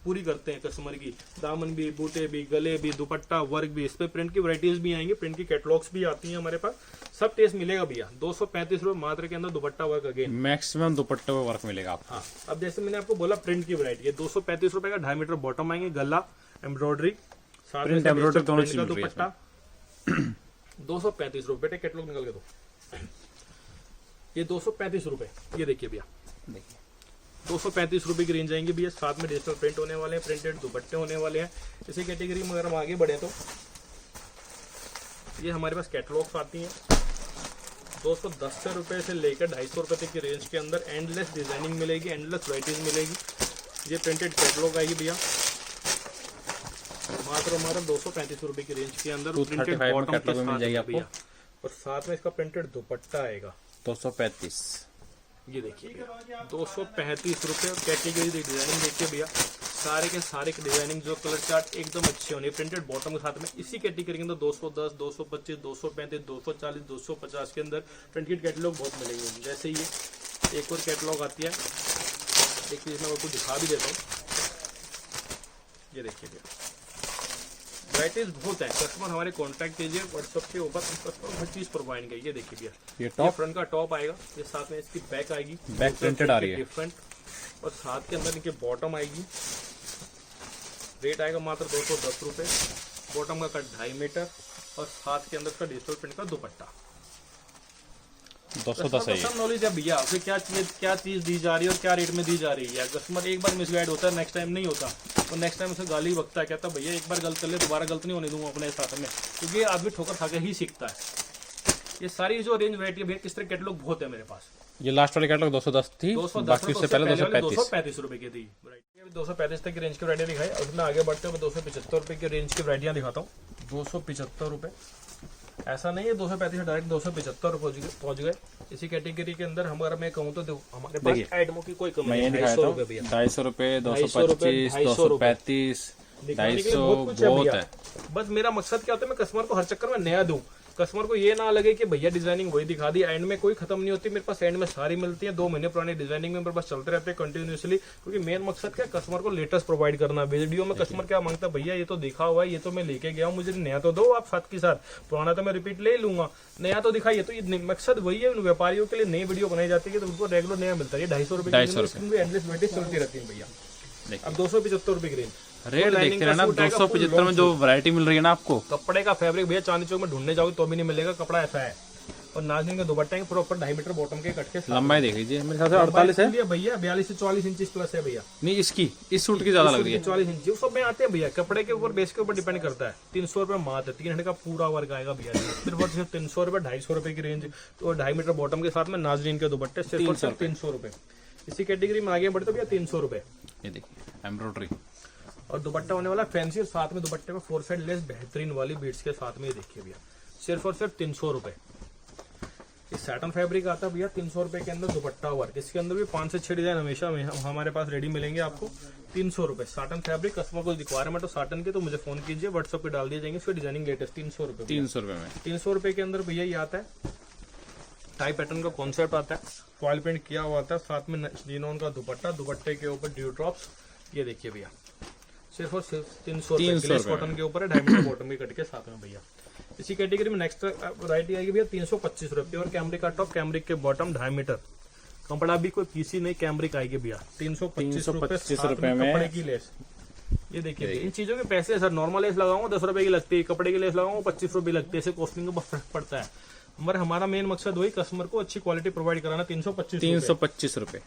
Speaker 1: पूरी करते हैं कस्टमर की। दामन भी, बूटे भी, गले भी, दुपट्टा, वर्क भी। इस पे प्रिंट की वरायटीज भी आएंगी, प्रिंट की कैटलॉग्स भी आती हैं हमारे पास। सब टेस्ट मिलेगा भैया। 235 रुपए मात्र के अंदर दुपट्टा वर्क अगेन।
Speaker 2: मैक्सिमम दुपट्टे में वर्क मिलेगा आपको।
Speaker 1: हाँ, अब जैसे मैंने आपको बोला प्रिंट की वरायटी है। 235 रुपए का 2.5 मीटर बॉटम आएंगे, गला एम्ब्रॉयडरी, साथ में
Speaker 2: प्रिंट एम्ब्रॉयडरी दोनों चीज मिल रही है
Speaker 1: दुपट्टा। 235 रुपए। बेटे कैटलॉग निकाल के दो। ये 235 रुपए। ये देखिए भैया,
Speaker 2: देखिए
Speaker 1: 235 रुपए की रेंज आएंगे भैया। साथ में डिजिटल प्रिंट होने वाले हैं, प्रिंटेड दुपट्टे होने वाले हैं। इसी कैटेगरी में अगर हम आगे बढ़े तो ये हमारे पास कैटलॉग्स आती हैं 210 रुपए से लेकर 250 रुपए तक की रेंज के अंदर। एंडलेस डिजाइनिंग मिलेगी, एंडलेस वराइटीज मिलेगी। ये प्रिंटेड कैटलॉग आएगी भैया, मात्र हमारा 235 रुपए की रेंज के अंदर, प्रिंटेड
Speaker 2: 235
Speaker 1: बॉटम के
Speaker 2: कैटलॉग में मिल
Speaker 1: साथ
Speaker 2: जाएगी
Speaker 1: में
Speaker 2: आपको।
Speaker 1: भैया, और साथ में इसका प्रिंटेड दुपट्टा आएगा
Speaker 2: 235।
Speaker 1: ये देखिए 235 रुपए। और कैटेगरी डिजाइनिंग देखिए भैया, सारे के सारे डिजाइनिंग जो कलर चार्ट एकदम अच्छे होने, प्रिंटेड बॉटम के साथ में। इसी कैटेगरी के अंदर 210, 225, 235, 240, 250 के अंदर प्रिंटेड कैटलॉग बहुत मिलेंगे। जैसे ये एक और कैटलॉग आती है, एक चीज मैं आपको दिखा भी देता हूँ। ये देखिए भैया, वैराइटीज बहुत है। कस्टमर हमारे कांटेक्ट कीजिए व्हाट्सएप के ऊपर, कस्टमर हर चीज प्रोवाइड करेंगे। ये देखिए भैया,
Speaker 2: ये
Speaker 1: ये
Speaker 2: टॉप
Speaker 1: फ्रंट का टॉप आएगा, ये साथ में इसकी बैक आएगी,
Speaker 2: बैक प्रिंटेड आ रही है
Speaker 1: डिफरेंट, और साथ के अंदर इनके बॉटम आएगी। रेट आएगा मात्र 210 रुपए। बॉटम का कट 2.5 मीटर, और साथ के अंदर का डिजिटल प्रिंट का दुपट्टा।
Speaker 2: 210 है ये।
Speaker 1: सब नॉलेज है भैया, फिर क्या चीज दी जा रही है और क्या रेट में दी जा रही है। कस्टमर एक बार मिसगाइड होता है, नेक्स्ट टाइम नहीं होता, और नेक्स्ट टाइम उसे गाली बकता है, कहता है भैया एक बार गलत कर ले, दोबारा गलत नहीं होने दूंगा अपने साथ में, क्योंकि आदमी ठोकर खा के ही सीखता है। ये सारी जो रेंज वैरायटी है भैया, किस तरह कैटलॉग बहुत है मेरे पास।
Speaker 2: ये लास्ट वाली कैटलॉग 210 थी,
Speaker 1: 210
Speaker 2: बाकी उससे पहले 235।
Speaker 1: 235 रुपए की थी। 235 तक की रेंज की वैरायटी दिखाई, और उसमें आगे बढ़ते हुए 275 रुपए की रेंज की वैरायटियां दिखाता हूँ। 275 रुपए, ऐसा नहीं है 235 डायरेक्ट 275 रुपए पहुंच गए। इसी कैटेगरी के अंदर हमारा मैं कहूँ तो हमारे पास आइटमों की कोई कमी
Speaker 2: मैं
Speaker 1: नहीं
Speaker 2: ये
Speaker 1: है।
Speaker 2: दिखाया
Speaker 1: 250
Speaker 2: था
Speaker 1: रुपए भैया,
Speaker 2: 250 रुपए,
Speaker 1: 225,
Speaker 2: 225, 235,
Speaker 1: दिखाने के लिए
Speaker 2: 250
Speaker 1: कुछ है
Speaker 2: बहुत
Speaker 1: भैया।
Speaker 2: है।
Speaker 1: बस मेरा मकसद क्या होता है, मैं कस्टमर को हर चक्कर में नया दूं, कस्टमर को ये ना लगे कि भैया डिजाइनिंग वही दिखा दी, एंड में कोई खत्म नहीं होती। मेरे पास एंड में सारी मिलती है, 2 महीने पुरानी डिजाइनिंग में मेरे पास चलते रहते हैं कंटिन्यूसली, क्योंकि मेन मकसद क्या, कस्टमर को लेटेस्ट प्रोवाइड करना। वीडियो में कस्टमर क्या मांगता है, भैया ये तो दिखा हुआ है, ये तो मैं लेके गया हूँ, मुझे नया तो दो आप साथ के साथ, पुराना तो मैं रिपीट ले लूंगा, नया तो दिखाइए। तो ये मकसद वही है, व्यापारियों के लिए नई वीडियो बनाई जाती है तो उनको रेगुलर नया मिलता है। 250 रुपए एंडलेस वीडियो चलती रहती है भैया। अब 275 रुपए की रेंज
Speaker 2: रेट देखते रहना, 275 में जो वैरायटी मिल रही है ना आपको।
Speaker 1: कपड़े का फैब्रिक भैया चांदी चौक में ढूंढने जाओगे तो भी नहीं मिलेगा, कपड़ा ऐसा है। और नाज़नीन के दुपट्टे हैं प्रॉपर 2.5 मीटर बॉटम के कट के साथ।
Speaker 2: लंबाई देख लीजिए, मेरे ख्याल से 48 है
Speaker 1: भैया, 42 से 44 इंच प्लस है भैया।
Speaker 2: नहीं, इसकी इस सूट की ज्यादा लग रही है।
Speaker 1: 44 इंच जो सब में आते हैं भैया, कपड़े के ऊपर बेस के ऊपर डिपेंड करता है। 300 रुपए मात्र 3 घंटे का पूरा वर्क आएगा भैया, सिर्फ 300 रुपए, 250 रुपए की रेंज, तो 2.5 मीटर बॉटम के साथ में नाज़नीन के दुपट्टे सिर्फ 300 रुपए। इसी कैटेगरी में आगे बढ़ते भैया 300 रुपए।
Speaker 2: ये देखिए एम्ब्रॉयडरी,
Speaker 1: और दुपट्टा होने वाला फैंसी, और साथ में दुपट्टे में 4 साइड लेस बेहतरीन वाली बीट्स के साथ में। ये देखिए भैया, सिर्फ और सिर्फ 300 रुपए। ये सैटन फैब्रिक आता है भैया 300 रुपए के अंदर दुपट्टा वर्क। इसके अंदर भी 5 से 6 डिजाइन हमेशा हमारे पास रेडी मिलेंगे आपको। 300 रुपए सैटन फैब्रिक। कस्टमर को रिक्वायरमेंट हो सैटन के तो मुझे फोन कीजिए, व्हाट्सएप पे डाल दिए जाएंगे। इसकी डिजाइनिंग लेटेस्ट 300 रुपए।
Speaker 2: 300 रुपए में
Speaker 1: 300 रुपए के अंदर भैया ये आता है, टाई पैटर्न का कॉन्सेप्ट आता है, फॉइल प्रिंट किया हुआ आता है, साथ में जिनोन का दुपट्टा, दुपट्टे के ऊपर ड्यू ड्रॉप्स। ये देखिए भैया, सिर्फ और सिर्फ 300 रुपए कॉटन के ऊपर है, 2.5 मीटर बॉटम के कट के साथ में भैया। इसी कैटेगरी में नेक्स्ट वैरायटी आएगी भैया 325 रुपए। और कैमरिक का टॉप, कैमरिक के बॉटम 2.5 मीटर, कपड़ा भी कोई पीसी नहीं, कैमरिक आएगी भैया 325 रुपए में कपड़े की लेस। ये देखिए इन चीजों के पैसे सर, नॉर्मल लेस लगाऊंगा 10 रुपए की लगती है, कपड़े की लेस लगाऊंगा 25 रुपए लगती है, ऐसे कॉस्टिंग का फर्क पड़ता है। हमारा मेन मकसद वही कस्टमर को अच्छी क्वालिटी प्रोवाइड कराना।
Speaker 2: 325 रुपए।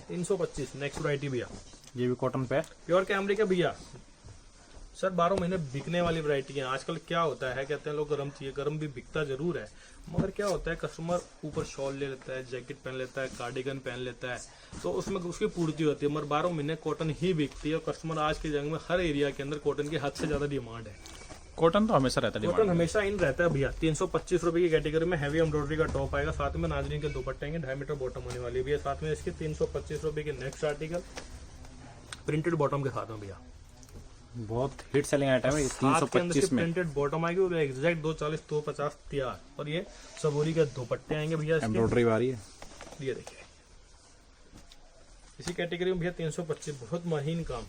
Speaker 1: 325 नेक्स्ट वैरायटी भैया,
Speaker 2: ये भी कॉटन पे,
Speaker 1: प्योर कैमरिक है भैया सर, 12 महीने बिकने वाली वैरायटी है। आजकल क्या होता है, कहते हैं लोग गरम चाहिए, गरम भी बिकता जरूर है, मगर क्या होता है कस्टमर ऊपर शॉल ले लेता है, जैकेट पहन लेता है, कार्डिगन पहन लेता है, तो उसमें उसकी पूर्ति होती है। मगर 12 महीने कॉटन ही बिकती है, और कस्टमर आज के जंग में हर एरिया के अंदर कॉटन की हद से ज्यादा डिमांड है।
Speaker 2: कॉटन तो हमेशा रहता है,
Speaker 1: कॉटन हमेशा इन रहता है भैया। 325 रुपए की कैटेगरी में हैवी एम्ब्रॉयडरी का टॉप आएगा, साथ में नाज़नीन के दुपट्टे आएंगे, 2.5 मीटर बॉटम होने वाली भैया। साथ में इसके 325 रुपए की नेक्स्ट आर्टिकल प्रिंटेड बॉटम के साथ में भैया,
Speaker 2: बहुत हिट सेलिंग आइटम है 325 में।
Speaker 1: प्रिंटेड बॉटम आएगी, वो एग्जैक्ट 240 250 तैयार। और ये सबूरी के दुपट्टे आएंगे भैया,
Speaker 2: एम्ब्रॉयडरी वाली है।
Speaker 1: ये देखिए इसी कैटेगरी में भैया 325, बहुत महीन काम,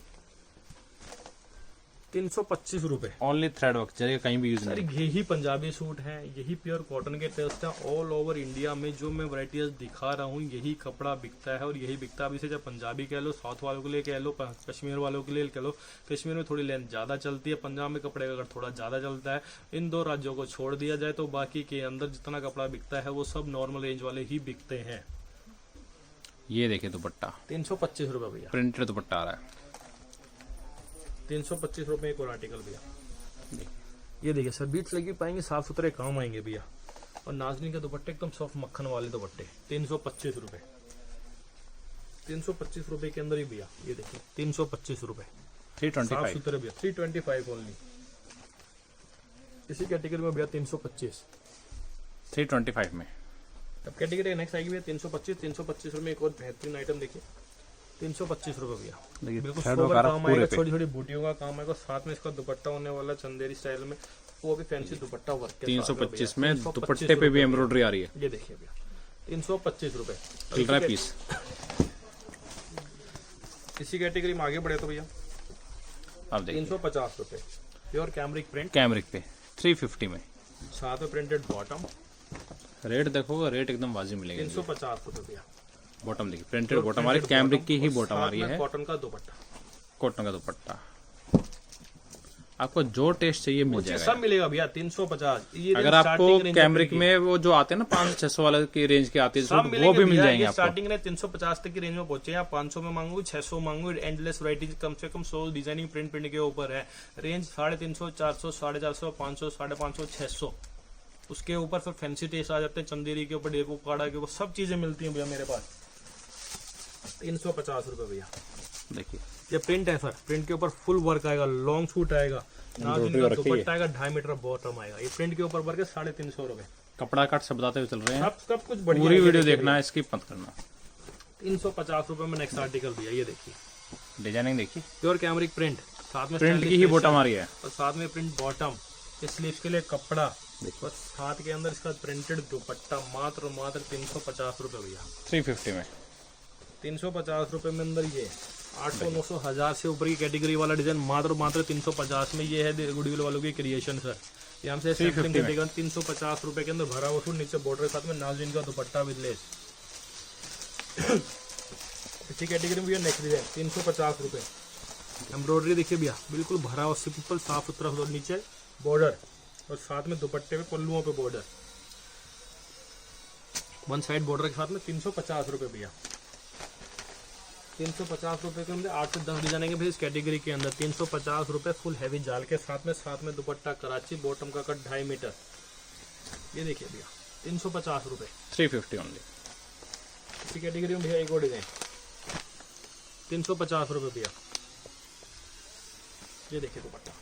Speaker 1: 325 रुपए।
Speaker 2: ओनली थ्रेड वर्क, जरिए कहीं भी यूज
Speaker 1: सर
Speaker 2: नहीं।
Speaker 1: यही पंजाबी सूट हैं, यही प्योर कॉटन के टेस्ट हैं। ऑल ओवर इंडिया में जो मैं वैरायटीज दिखा रहा हूँ, यही कपड़ा बिकता है, और यही बिकता है। अभी से जब पंजाबी कह लो, साउथ वालों के लिए कह लो, कश्मीर वालों के लिए कह लो। कश्मीर में थोड़ी लेंथ ज्यादा चलती है, पंजाब में कपड़े का अगर थोड़ा ज्यादा चलता है। इन 2 राज्यों को छोड़ दिया जाए तो बाकी के अंदर जितना कपड़ा बिकता है वो सब नॉर्मल रेंज वाले ही बिकते हैं।
Speaker 2: ये देखिए दुपट्टा
Speaker 1: 325 रुपए भैया,
Speaker 2: प्रिंटेड दुपट्टा आ रहा है।
Speaker 1: 325 रुपए एक और आर्टिकल भैया। ये देखिए सर, बीट्स लगी पाएंगे, साफ सुथरे काम आएंगे भैया। और नाज़नीन के दुपट्टे एकदम सॉफ्ट मक्खन वाले दुपट्टे, 325 रुपए। 325 रुपए के अंदर ही भैया, ये देखिए 325 रुपए, साफ
Speaker 2: 325
Speaker 1: सुथरे भैया, 325 ओनली। इसी कैटेगरी में भैया 325।
Speaker 2: 325 में।
Speaker 1: अब कैटेगरी नेक्स्ट आएगी भैया 325 रुपए में एक और बेहतरीन आइटम देखिए, 325 रुपए भैया,
Speaker 2: देखिए
Speaker 1: बिल्कुल
Speaker 2: थ्रेड
Speaker 1: सोबर
Speaker 2: वगैरह
Speaker 1: काम
Speaker 2: पूरे
Speaker 1: आएगा,
Speaker 2: पे।
Speaker 1: छोटी छोटी बूटियों का काम आएगा, साथ में इसका दुपट्टा होने वाला चंदेरी स्टाइल में, वो भी फैंसी दुपट्टा वर्क के साथ में
Speaker 2: 325
Speaker 1: भैया,
Speaker 2: में दुपट्टे पे भी एम्ब्रॉयडरी आ रही है।
Speaker 1: ये देखिए भैया 325 रुपए
Speaker 2: चल रहा है पीस।
Speaker 1: इसी कैटेगरी में आगे बढ़े तो भैया
Speaker 2: अब देखिए
Speaker 1: 350 रुपए, प्योर कैमरिक प्रिंट,
Speaker 2: कैमरिक पे 350 में।
Speaker 1: साथ में प्रिंटेड बॉटम,
Speaker 2: रेट देखोगे, रेट एकदम वाजिब मिलेगा।
Speaker 1: 350 रुपए भैया।
Speaker 2: बॉटम देखिए, प्रिंटेड बॉटम आ रही है, कैमरिक की ही बॉटम आ रही है,
Speaker 1: कॉटन का दुपट्टा,
Speaker 2: कॉटन का दुपट्टा। आपको जो टेस्ट चाहिए मिल जाएगा।
Speaker 1: सब मिलेगा भैया 350। ये
Speaker 2: अगर आपको कैमरिक में वो जो आते हैं ना 500-600 वाले की रेंज के आते हैं,
Speaker 1: सब
Speaker 2: वो भी मिल जाएंगे आपको।
Speaker 1: स्टार्टिंग में 350 तक की रेंज में पहुंचे हैं, 500 में मांगू, 600 मांगू, एंडलेस वैरायटी, कम से कम 100 डिजाइनिंग प्रिंट के ऊपर है। रेंज 350, 400, 450, 500, 550, 600। उसके ऊपर फिर फैंसी टेस्ट आ जाते हैं, चंदेरी के ऊपर, डेको काड़ा के ऊपर, सब चीजें मिलती हैं भैया मेरे पास। 350 रुपए भैया।
Speaker 2: देखिए
Speaker 1: ये प्रिंट है सर, प्रिंट के ऊपर फुल वर्क आएगा, लॉन्ग सूट आएगा, दुपट्टा आएगा, 2.5 मीटर बॉटम आएगा। ये प्रिंट के ऊपर वर्क है, 350 रुपए।
Speaker 2: कपड़ा कट से बताते हुए चल रहे हैं,
Speaker 1: सब कुछ बढ़िया।
Speaker 2: पूरी वीडियो देखना है, स्किप मत करना।
Speaker 1: 350 रुपए में नेक्स्ट आर्टिकल भैया, ये देखिए
Speaker 2: डिजाइनिंग देखिए,
Speaker 1: प्योर कैमरिक प्रिंट, साथ में
Speaker 2: प्रिंट की ही बॉटम आ रही है,
Speaker 1: और साथ में प्रिंट बॉटम, इस स्लीव्स के लिए कपड़ा, बस साथ के अंदर इसका प्रिंटेड दुपट्टा, मात्र 350 रुपए भैया।
Speaker 2: 350 में।
Speaker 1: 350 रुपए में अंदर ये 800, 900, 1000 से ऊपर की कैटेगरी वाला डिजाइन मात्र 350 में। ये है गुडविल वालों की क्रिएशन सर, यहाँ से 350 रुपए के अंदर भरा हुआ सूट, नीचे बॉर्डर के साथ में नाज़रीन का दुपट्टा विद लेस। इसी कैटेगरी में भैया नेक्स्ट डिजाइन 350 रुपए, एम्ब्रॉयडरी देखिए भैया, बिल्कुल भरा हुआ सिंपल साफ सुथरा, नीचे बॉर्डर और साथ में दुपट्टे पे पल्लुओं पे बॉर्डर, वन साइड बॉर्डर के साथ में 350 रुपए भैया। 350 रुपए के अंदर 8 से 10 डिजाइन आएंगे भैया इस कैटेगरी के अंदर। 350 रुपए फुल हैवी जाल के साथ में दुपट्टा कराची, बॉटम का कट 2.5 मीटर। ये देखिए भैया 350 रुपए,
Speaker 2: 350 ओनली।
Speaker 1: इसी कैटेगरी में भैया एक और डिजाइन 350 रुपए भैया। ये देखिए दुपट्टा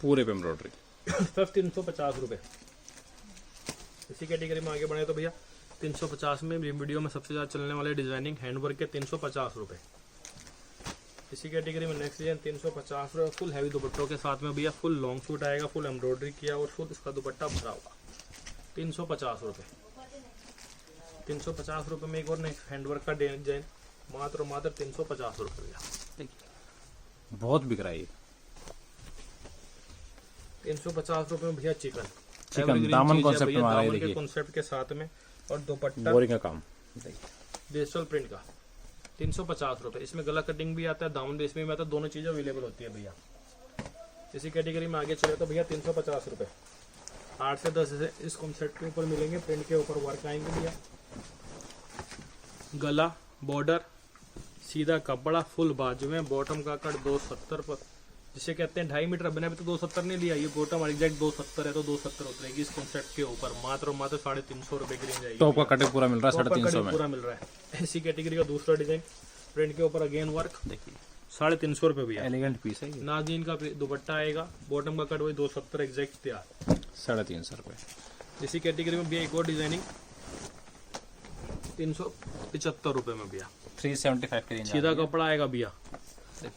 Speaker 2: पूरे पे एम्ब्रॉयडरी,
Speaker 1: सिर्फ 350 रुपए। इसी कैटेगरी में आगे बढ़े तो भैया 350 में वीडियो में सबसे ज्यादा चलने वाले डिजाइनिंग हैंडवर्क के 350 रुपए। इसी कैटेगरी में नेक्स्ट डिजाइन 350 रुपए, फुल हैवी दुपट्टों के साथ में भैया, फुल लॉन्ग सूट आएगा, फुल एम्ब्रॉयडरी किया और फुल इसका दुपट्टा भरा हुआ, 350 रुपए। 350 रुपए में एक और नेक्स्ट हैंडवर्क का डिजाइन, मात्र 350 रुपए भैया।
Speaker 2: बहुत बिक रहा है ये।
Speaker 1: 350 रुपए में भैया चिकन
Speaker 2: दामन कॉन्सेप्ट में आ रहा है,
Speaker 1: के
Speaker 2: देखिए
Speaker 1: कॉन्सेप्ट के साथ में, और दुपट्टा
Speaker 2: बोरिंग का काम
Speaker 1: डिजिटल प्रिंट का 350 रुपए। इसमें गला कटिंग भी आता है, दामन भी इसमें भी आता है, दोनों चीजें अवेलेबल होती है भैया। इसी कैटेगरी में आगे चले तो भैया 350 रुपए, 8 से 10 इस कॉन्सेप्ट के ऊपर मिलेंगे, प्रिंट के ऊपर वर्क आएंगे भैया, गला बॉर्डर, सीधा कपड़ा, फुल बाजू में, बॉटम का कट 270 पर, जिसे कहते हैं 2.5 मीटर। मैंने अभी तो 270 नहीं लिया, ये बॉटम एग्जैक्ट 270 है, तो 270 उतरेगी इस कॉन्सेप्ट के ऊपर, मात्र 350 रुपए की रेंज आएगी।
Speaker 2: टॉप का कटिंग पूरा मिल रहा है,
Speaker 1: टॉप का
Speaker 2: 350
Speaker 1: कटिंग
Speaker 2: में।
Speaker 1: पूरा मिल रहा है। इसी कैटेगरी का दूसरा डिजाइन, प्रिंट के ऊपर अगेन वर्क, देखिए 350 रुपए भैया।
Speaker 2: एलिगेंट पीस है ये,
Speaker 1: नाज़रीन का दुपट्टा आएगा, बॉटम का कट वही 270 एग्जैक्ट तैयार,
Speaker 2: 350 रुपए।
Speaker 1: इसी कैटेगरी में भैया एक और डिजाइनिंग 375 रुपए में भैया,
Speaker 2: 375 की रेंज।
Speaker 1: सीधा कपड़ा आएगा भैया,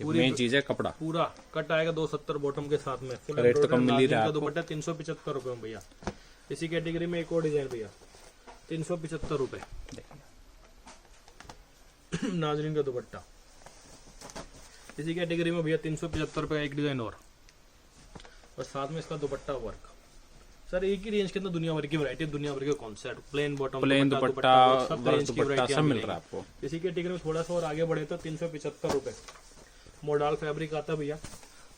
Speaker 2: मेन चीज है कपड़ा,
Speaker 1: पूरा कट आएगा 270 बॉटम के साथ में, फुल
Speaker 2: रेट तो कम मिल ही रहा है
Speaker 1: का दुपट्टा 375 रुपए में भैया। इसी कैटेगरी में एक और डिजाइन भैया 375 रुपए, नाज़रीन का दुपट्टा। इसी कैटेगरी में भैया 375 रुपए का एक डिजाइन और साथ में इसका दुपट्टा वर्क। सर एक ही रेंज के अंदर दुनिया भर की वैरायटी, दुनिया भर के concept, plain bottom,
Speaker 2: plain dupatta,
Speaker 1: सब
Speaker 2: वर्क
Speaker 1: रेंज की
Speaker 2: दुपट्टा
Speaker 1: वैरायटी
Speaker 2: सब मिल रहा है आपको।
Speaker 1: इसी कैटेगरी में थोड़ा सा और आगे बढ़े तो 375 रुपए, मोडाल फैब्रिक आता है भैया,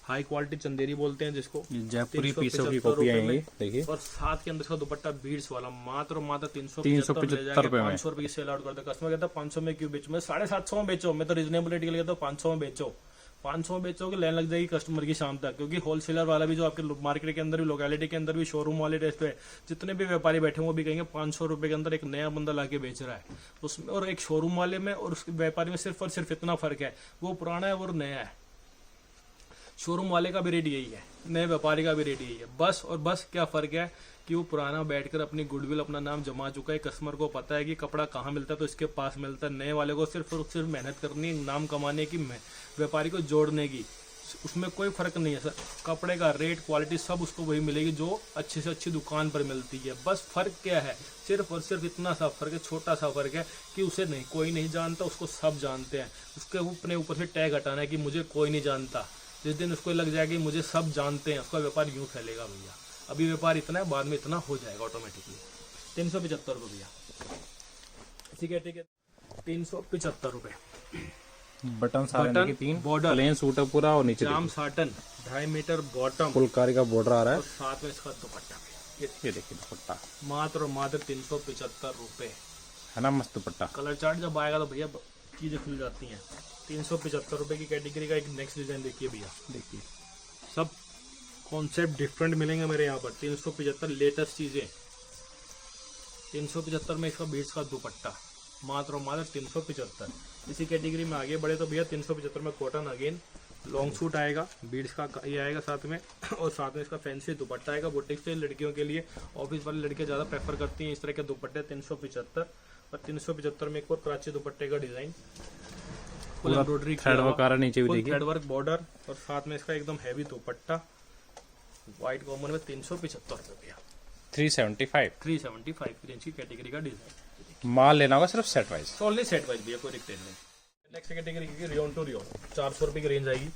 Speaker 1: हाई क्वालिटी चंदेरी बोलते हैं जिसको,
Speaker 2: जयपुरी पीसों की कॉपी आएंगी, देखिए,
Speaker 1: और साथ के अंदर इसका दुपट्टा बीड्स वाला, मात्र
Speaker 2: 375 रुपए में।
Speaker 1: 500 रुपए की सेल आउट करता है कस्टमर, कहता है 500 में क्यों बेचो, मैं 750 में बेचो, मैं तो रिजनेबल रेट के लिए कहता हूँ 500 में बेचो, 500 में बेचोगे, लाइन लग जाएगी कस्टमर की शाम तक, क्योंकि होलसेलर वाला भी जो आपके मार्केट के अंदर भी, लोकेलिटी के अंदर भी, शोरूम वाले रेट पे जितने भी व्यापारी बैठे हैं वो भी कहेंगे 500 रुपए के अंदर एक नया बंदा लाके बेच रहा है उसमें, और एक शोरूम वाले में और उसके व्यापारी में सिर्फ और सिर्फ इतना फर्क है, वो पुराना है और नया है। शोरूम वाले का भी रेट यही है, नए व्यापारी का भी रेट यही है, बस और बस क्या फर्क है कि वो पुराना बैठकर अपनी गुडविल, अपना नाम जमा चुका है, कस्टमर को पता है कि कपड़ा कहाँ मिलता है तो इसके पास मिलता है। नए वाले को सिर्फ और सिर्फ मेहनत करनी है, नाम कमाने की, व्यापारी को जोड़ने की, उसमें कोई फर्क नहीं है सर। कपड़े का रेट, क्वालिटी सब उसको वही मिलेगी जो अच्छी से अच्छी दुकान पर मिलती है। बस फर्क क्या है, सिर्फ और सिर्फ इतना सा फर्क है, छोटा सा फर्क है कि उसे नहीं कोई नहीं जानता, उसको सब जानते हैं। उसके अपने ऊपर से टैग हटाना है कि मुझे कोई नहीं जानता। जिस दिन उसको लग जाएगा कि मुझे सब जानते हैं, उसका व्यापार यूँ फैलेगा भैया। अभी व्यापार इतना है, बाद में इतना हो जाएगा ऑटोमेटिकली। 375 रुपये भैया, ठीक है ठीक है, 375 रुपये।
Speaker 2: बटन सारे के 3,
Speaker 1: बॉर्डर
Speaker 2: प्लेन सूट है पूरा, और नीचे
Speaker 1: जाम साटन 2.5 मीटर बॉटम,
Speaker 2: फुलकारी का बॉर्डर आ रहा
Speaker 1: और
Speaker 2: है।
Speaker 1: साथ में इसका दुपट्टा भी।
Speaker 2: ये देखिए दुपट्टा
Speaker 1: मात्र और मात्र 375 रुपये।
Speaker 2: है ना, मस्त दुपट्टा।
Speaker 1: कलर चार्ट जब आएगा तो भैया चीजें खुल जाती हैं। 375 रुपये की कैटेगरी का एक नेक्स्ट डिजाइन देखिए भैया,
Speaker 2: देखिए
Speaker 1: सब कॉन्सेप्ट डिफरेंट मिलेंगे मेरे यहाँ पर। 375 लेटेस्ट चीजें, 375 में इसका बीट्स का दुपट्टा, मात्र और मात्र 375। इसी कैटेगरी में आगे बढ़े तो भैया 375 में कॉटन अगेन लॉन्ग सूट आएगा, बीड्स का ये आएगा साथ में, और साथ में इसका फैंसी दुपट्टा आएगा। बुटीक से लड़कियों के लिए, ऑफिस वाली लड़कियां ज़्यादा प्रेफर करती हैं इस तरह के दुपट्टे। 375 और 375 में एक और प्राची दुपट्टे का design, full embroidery,
Speaker 2: thread work आ रहा है नीचे भी देखिए,
Speaker 1: थ्रेड वर्क बॉर्डर, और साथ में इसका एकदम हैवी दुपट्टा व्हाइट कॉमन में 375 रुपये भैया। 375 रेंज की कैटेगरी का डिजाइन।
Speaker 2: माल लेना होगा सिर्फ set wise,
Speaker 1: only set wise भैया, कोई रिटेल नहीं। नेक्स्ट कैटेगरी की रियोन टू रियोन, 400 रुपये की रेंज आएगी।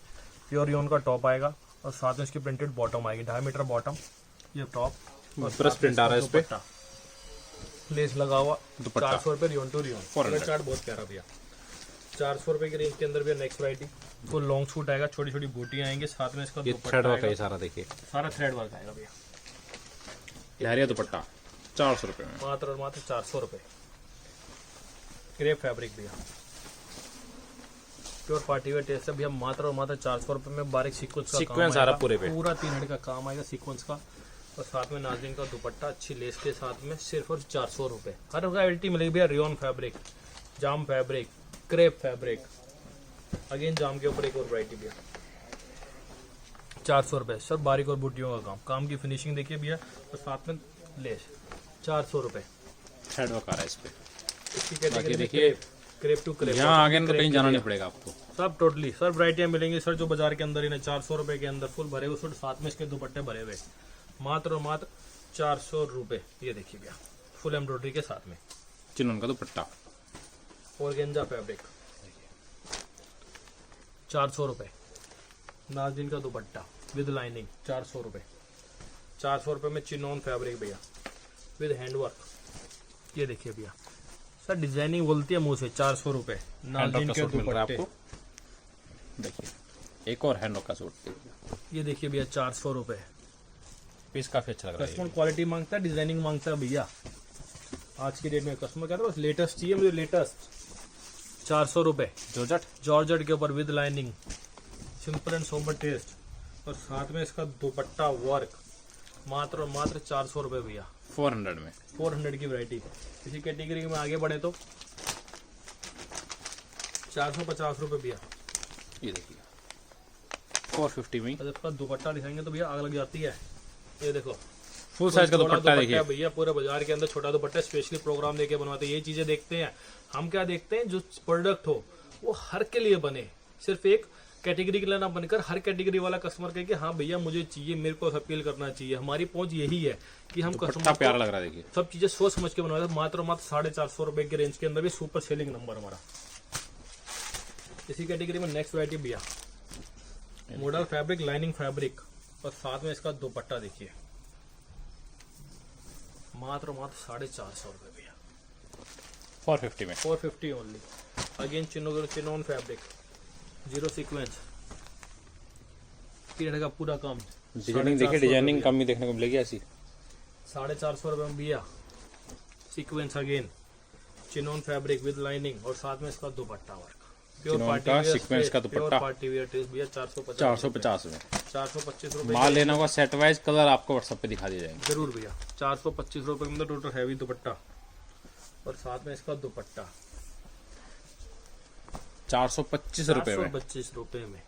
Speaker 1: प्योर रियोन का टॉप आएगा और साथ में इसकी प्रिंटेड बॉटम आएगी, 2.5 मीटर बॉटम, ये टॉप और
Speaker 2: ब्रश प्रिंट आ रहा है इस पे,
Speaker 1: लेस लगा हुआ।
Speaker 2: दुपट्टा
Speaker 1: 400 रुपये rayon to rayon, colour chart बहुत प्यारा भैया। 400 रुपये की रेंज के अंदर भी नेक्स्ट वैरायटी, तो लॉन्ग सूट आएगा, छोटी छोटी बूटियां आएंगी, साथ में इसका
Speaker 2: ये थ्रेड वर्क है ये सारा, देखिए
Speaker 1: सारा थ्रेड वर्क आएगा भैया।
Speaker 2: लहरिया दुपट्टा 400 रुपये में,
Speaker 1: मात्र और मात्र 400 रुपये। क्रेप फैब्रिक भैया, प्योर पार्टी वेयर टेस्ट है भैया, मात्र और मात्र 400 रुपये में। बारीक सीक्वेंस
Speaker 2: आ रहा पूरे पे,
Speaker 1: पूरा 3 हंड का काम आएगा सीक्वेंस का, और साथ में नाज़रीन का दुपट्टा अच्छी लेस के साथ में, सिर्फ और 400 रुपये। हर वैरायटी मिलेगी भैया, रियोन फैब्रिक, जाम फैब्रिक, क्रेप फैब्रिक, अगेन जाम के ऊपर एक और वैरायटी भैया, 400 रुपये। सर बारीक और बूटियों का काम की फिनिशिंग देखिए भैया, और साथ में लेस, 400 रुपये।
Speaker 2: थ्रेड वर्क आ रहा है इस पे।
Speaker 1: इसकी कैटेगरी
Speaker 2: देखिए
Speaker 1: क्रेप टू क्रेप,
Speaker 2: यहाँ आगे तो कहीं जाना नहीं पड़ेगा आपको,
Speaker 1: सब टोटली सर वैरायटियां मिलेंगी सर, जो बाजार के अंदर ही ना। 400 रुपये के अंदर फुल भरे हुए सूट, साथ में इसके दुपट्टे भरे हुए, मात्र और मात्र 400 रुपये। ये देखिए भैया, फुल एम्ब्रॉयडरी के साथ में,
Speaker 2: चिनन का दुपट्टा,
Speaker 1: ऑर्गेन्जा फैब्रिक, 400 रुपये। नाज़रीन का दुपट्टा विद लाइनिंग, 400 रुपये। 400 रुपये में चिनॉन फैब्रिक भैया, विद हैंडवर्क। ये देखिए भैया, सर डिजाइनिंग बोलती है मुंह से, 400 रुपये। नाज़रीन के दुपट्टे
Speaker 2: आपको देखिए, एक और हैंड वर्क का सूट देखिए,
Speaker 1: ये देखिए भैया, 400 रुपये।
Speaker 2: पीस काफी अच्छा लग रहा है।
Speaker 1: कस्टमर क्वालिटी मांगता है, डिजाइनिंग मांगता है भैया। आज की डेट में कस्टमर कहता है बस लेटेस्ट चाहिए मुझे, लेटेस्ट। 400 रुपये, जॉर्जेट के ऊपर with lining, simple and sober taste, और साथ में इसका दुपट्टा वर्क, मात्र और मात्र 400 रुपये भैया।
Speaker 2: 400 में,
Speaker 1: 400 की वैरायटी। इसी कैटेगरी में आगे बढ़े तो 450 रुपये भैया।
Speaker 2: ये देखिए 450 में,
Speaker 1: जब इसका दुपट्टा दिखाएंगे तो भैया आग लग जाती है। ये देखो
Speaker 2: फुल साइज का दुपट्टा देखिए
Speaker 1: भैया, पूरे बाजार के अंदर छोटा दुपट्टा स्पेशली प्रोग्राम देके बनवाते हैं। ये चीजें देखते हैं हम, क्या देखते हैं, जो प्रोडक्ट हो वो हर के लिए बने, सिर्फ एक कैटेगरी के लिए ना बनकर हर कैटेगरी वाला कस्टमर कहे कि हाँ भैया मुझे चाहिए, मेरे को अपील करना चाहिए। हमारी पहुंच यही है कि हम कस्टमर
Speaker 2: प्यारा लग रहा है, देखिए
Speaker 1: सब चीजें सोच समझ के बनवाते हैं। मात्र 450 रुपए के रेंज के अंदर भी सुपर सेलिंग नंबर हमारा। इसी कैटेगरी में नेक्स्ट वैरायटी भैया, मॉडल फैब्रिक, लाइनिंग फैब्रिक, और साथ में इसका दुपट्टा देखिए, मात्र 450 रुपए भैया।
Speaker 2: 450 में,
Speaker 1: 450 only. Again chinon fabric, zero sequence, 3 का पूरा काम।
Speaker 2: डिजाइनिंग देखिए, डिजाइनिंग कम ही देखने को मिलेगी ऐसी।
Speaker 1: 450 रुपए में भैया, sequence again, chinon fabric with lining, और साथ में इसका दुपट्टा वर्क। प्योर
Speaker 2: चिनोन
Speaker 1: पार्टी
Speaker 2: का
Speaker 1: वेयर
Speaker 2: सीक्वेंस का
Speaker 1: प्योर
Speaker 2: दुपट्टा
Speaker 1: पार्टी वेयर ड्रेस भैया 450
Speaker 2: 450 में।
Speaker 1: 425 रुपए
Speaker 2: माल लेना होगा सेट वाइज, कलर आपको व्हाट्सएप पे दिखा दिए जाएंगे।
Speaker 1: जरूर भैया। 425 रुपए के अंदर टोटल हैवी दुपट्टा और साथ में इसका दुपट्टा
Speaker 2: 425 रुपए में।
Speaker 1: 425 रुपए में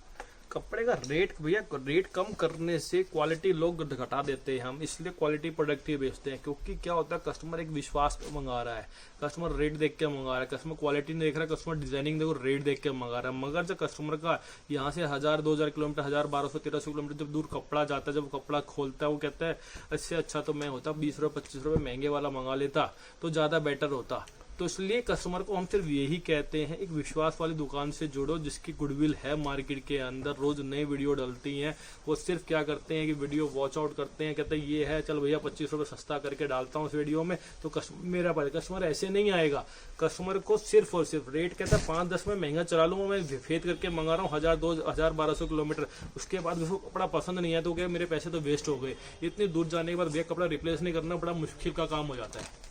Speaker 1: कपड़े का रेट भैया, रेट कम करने से क्वालिटी लोग घटा देते हैं हम, इसलिए क्वालिटी प्रोडक्ट ही बेचते हैं। क्योंकि क्या होता है, कस्टमर एक विश्वास पे मंगा रहा है, कस्टमर रेट देख के मंगा रहा है, कस्टमर क्वालिटी नहीं देख रहा है, कस्टमर डिजाइनिंग देखो, रेट देख के मंगा रहा है। मगर जब कस्टमर का यहाँ से 1000-2000 किलोमीटर, 1200-1300 किलोमीटर जब दूर कपड़ा जाता है, जब कपड़ा खोलता है, वो कहता है इससे अच्छा तो मैं होता 20 रुपये 25 रुपये महंगे वाला मंगा लेता तो ज्यादा बेटर होता। तो इसलिए कस्टमर को हम सिर्फ यही कहते हैं, एक विश्वास वाली दुकान से जुड़ो जिसकी गुडविल है मार्केट के अंदर। रोज नई वीडियो डलती हैं, वो सिर्फ क्या करते हैं कि वीडियो वॉच आउट करते हैं, कहते हैं ये है चल भैया 25 रुपये सस्ता करके डालता हूँ उस वीडियो में, तो मेरा कस्टमर ऐसे नहीं आएगा। कस्टमर को सिर्फ और सिर्फ रेट कहता है 5-10 में महंगा चला लूंगा, मैं फेद करके मंगा रहा हूँ 1000-1200 किलोमीटर, उसके बाद उसको कपड़ा पसंद नहीं आया तो क्या मेरे पैसे तो वेस्ट हो गए। इतनी दूर जाने के बाद भैया कपड़ा रिप्लेस नहीं करना बड़ा मुश्किल का काम हो जाता है।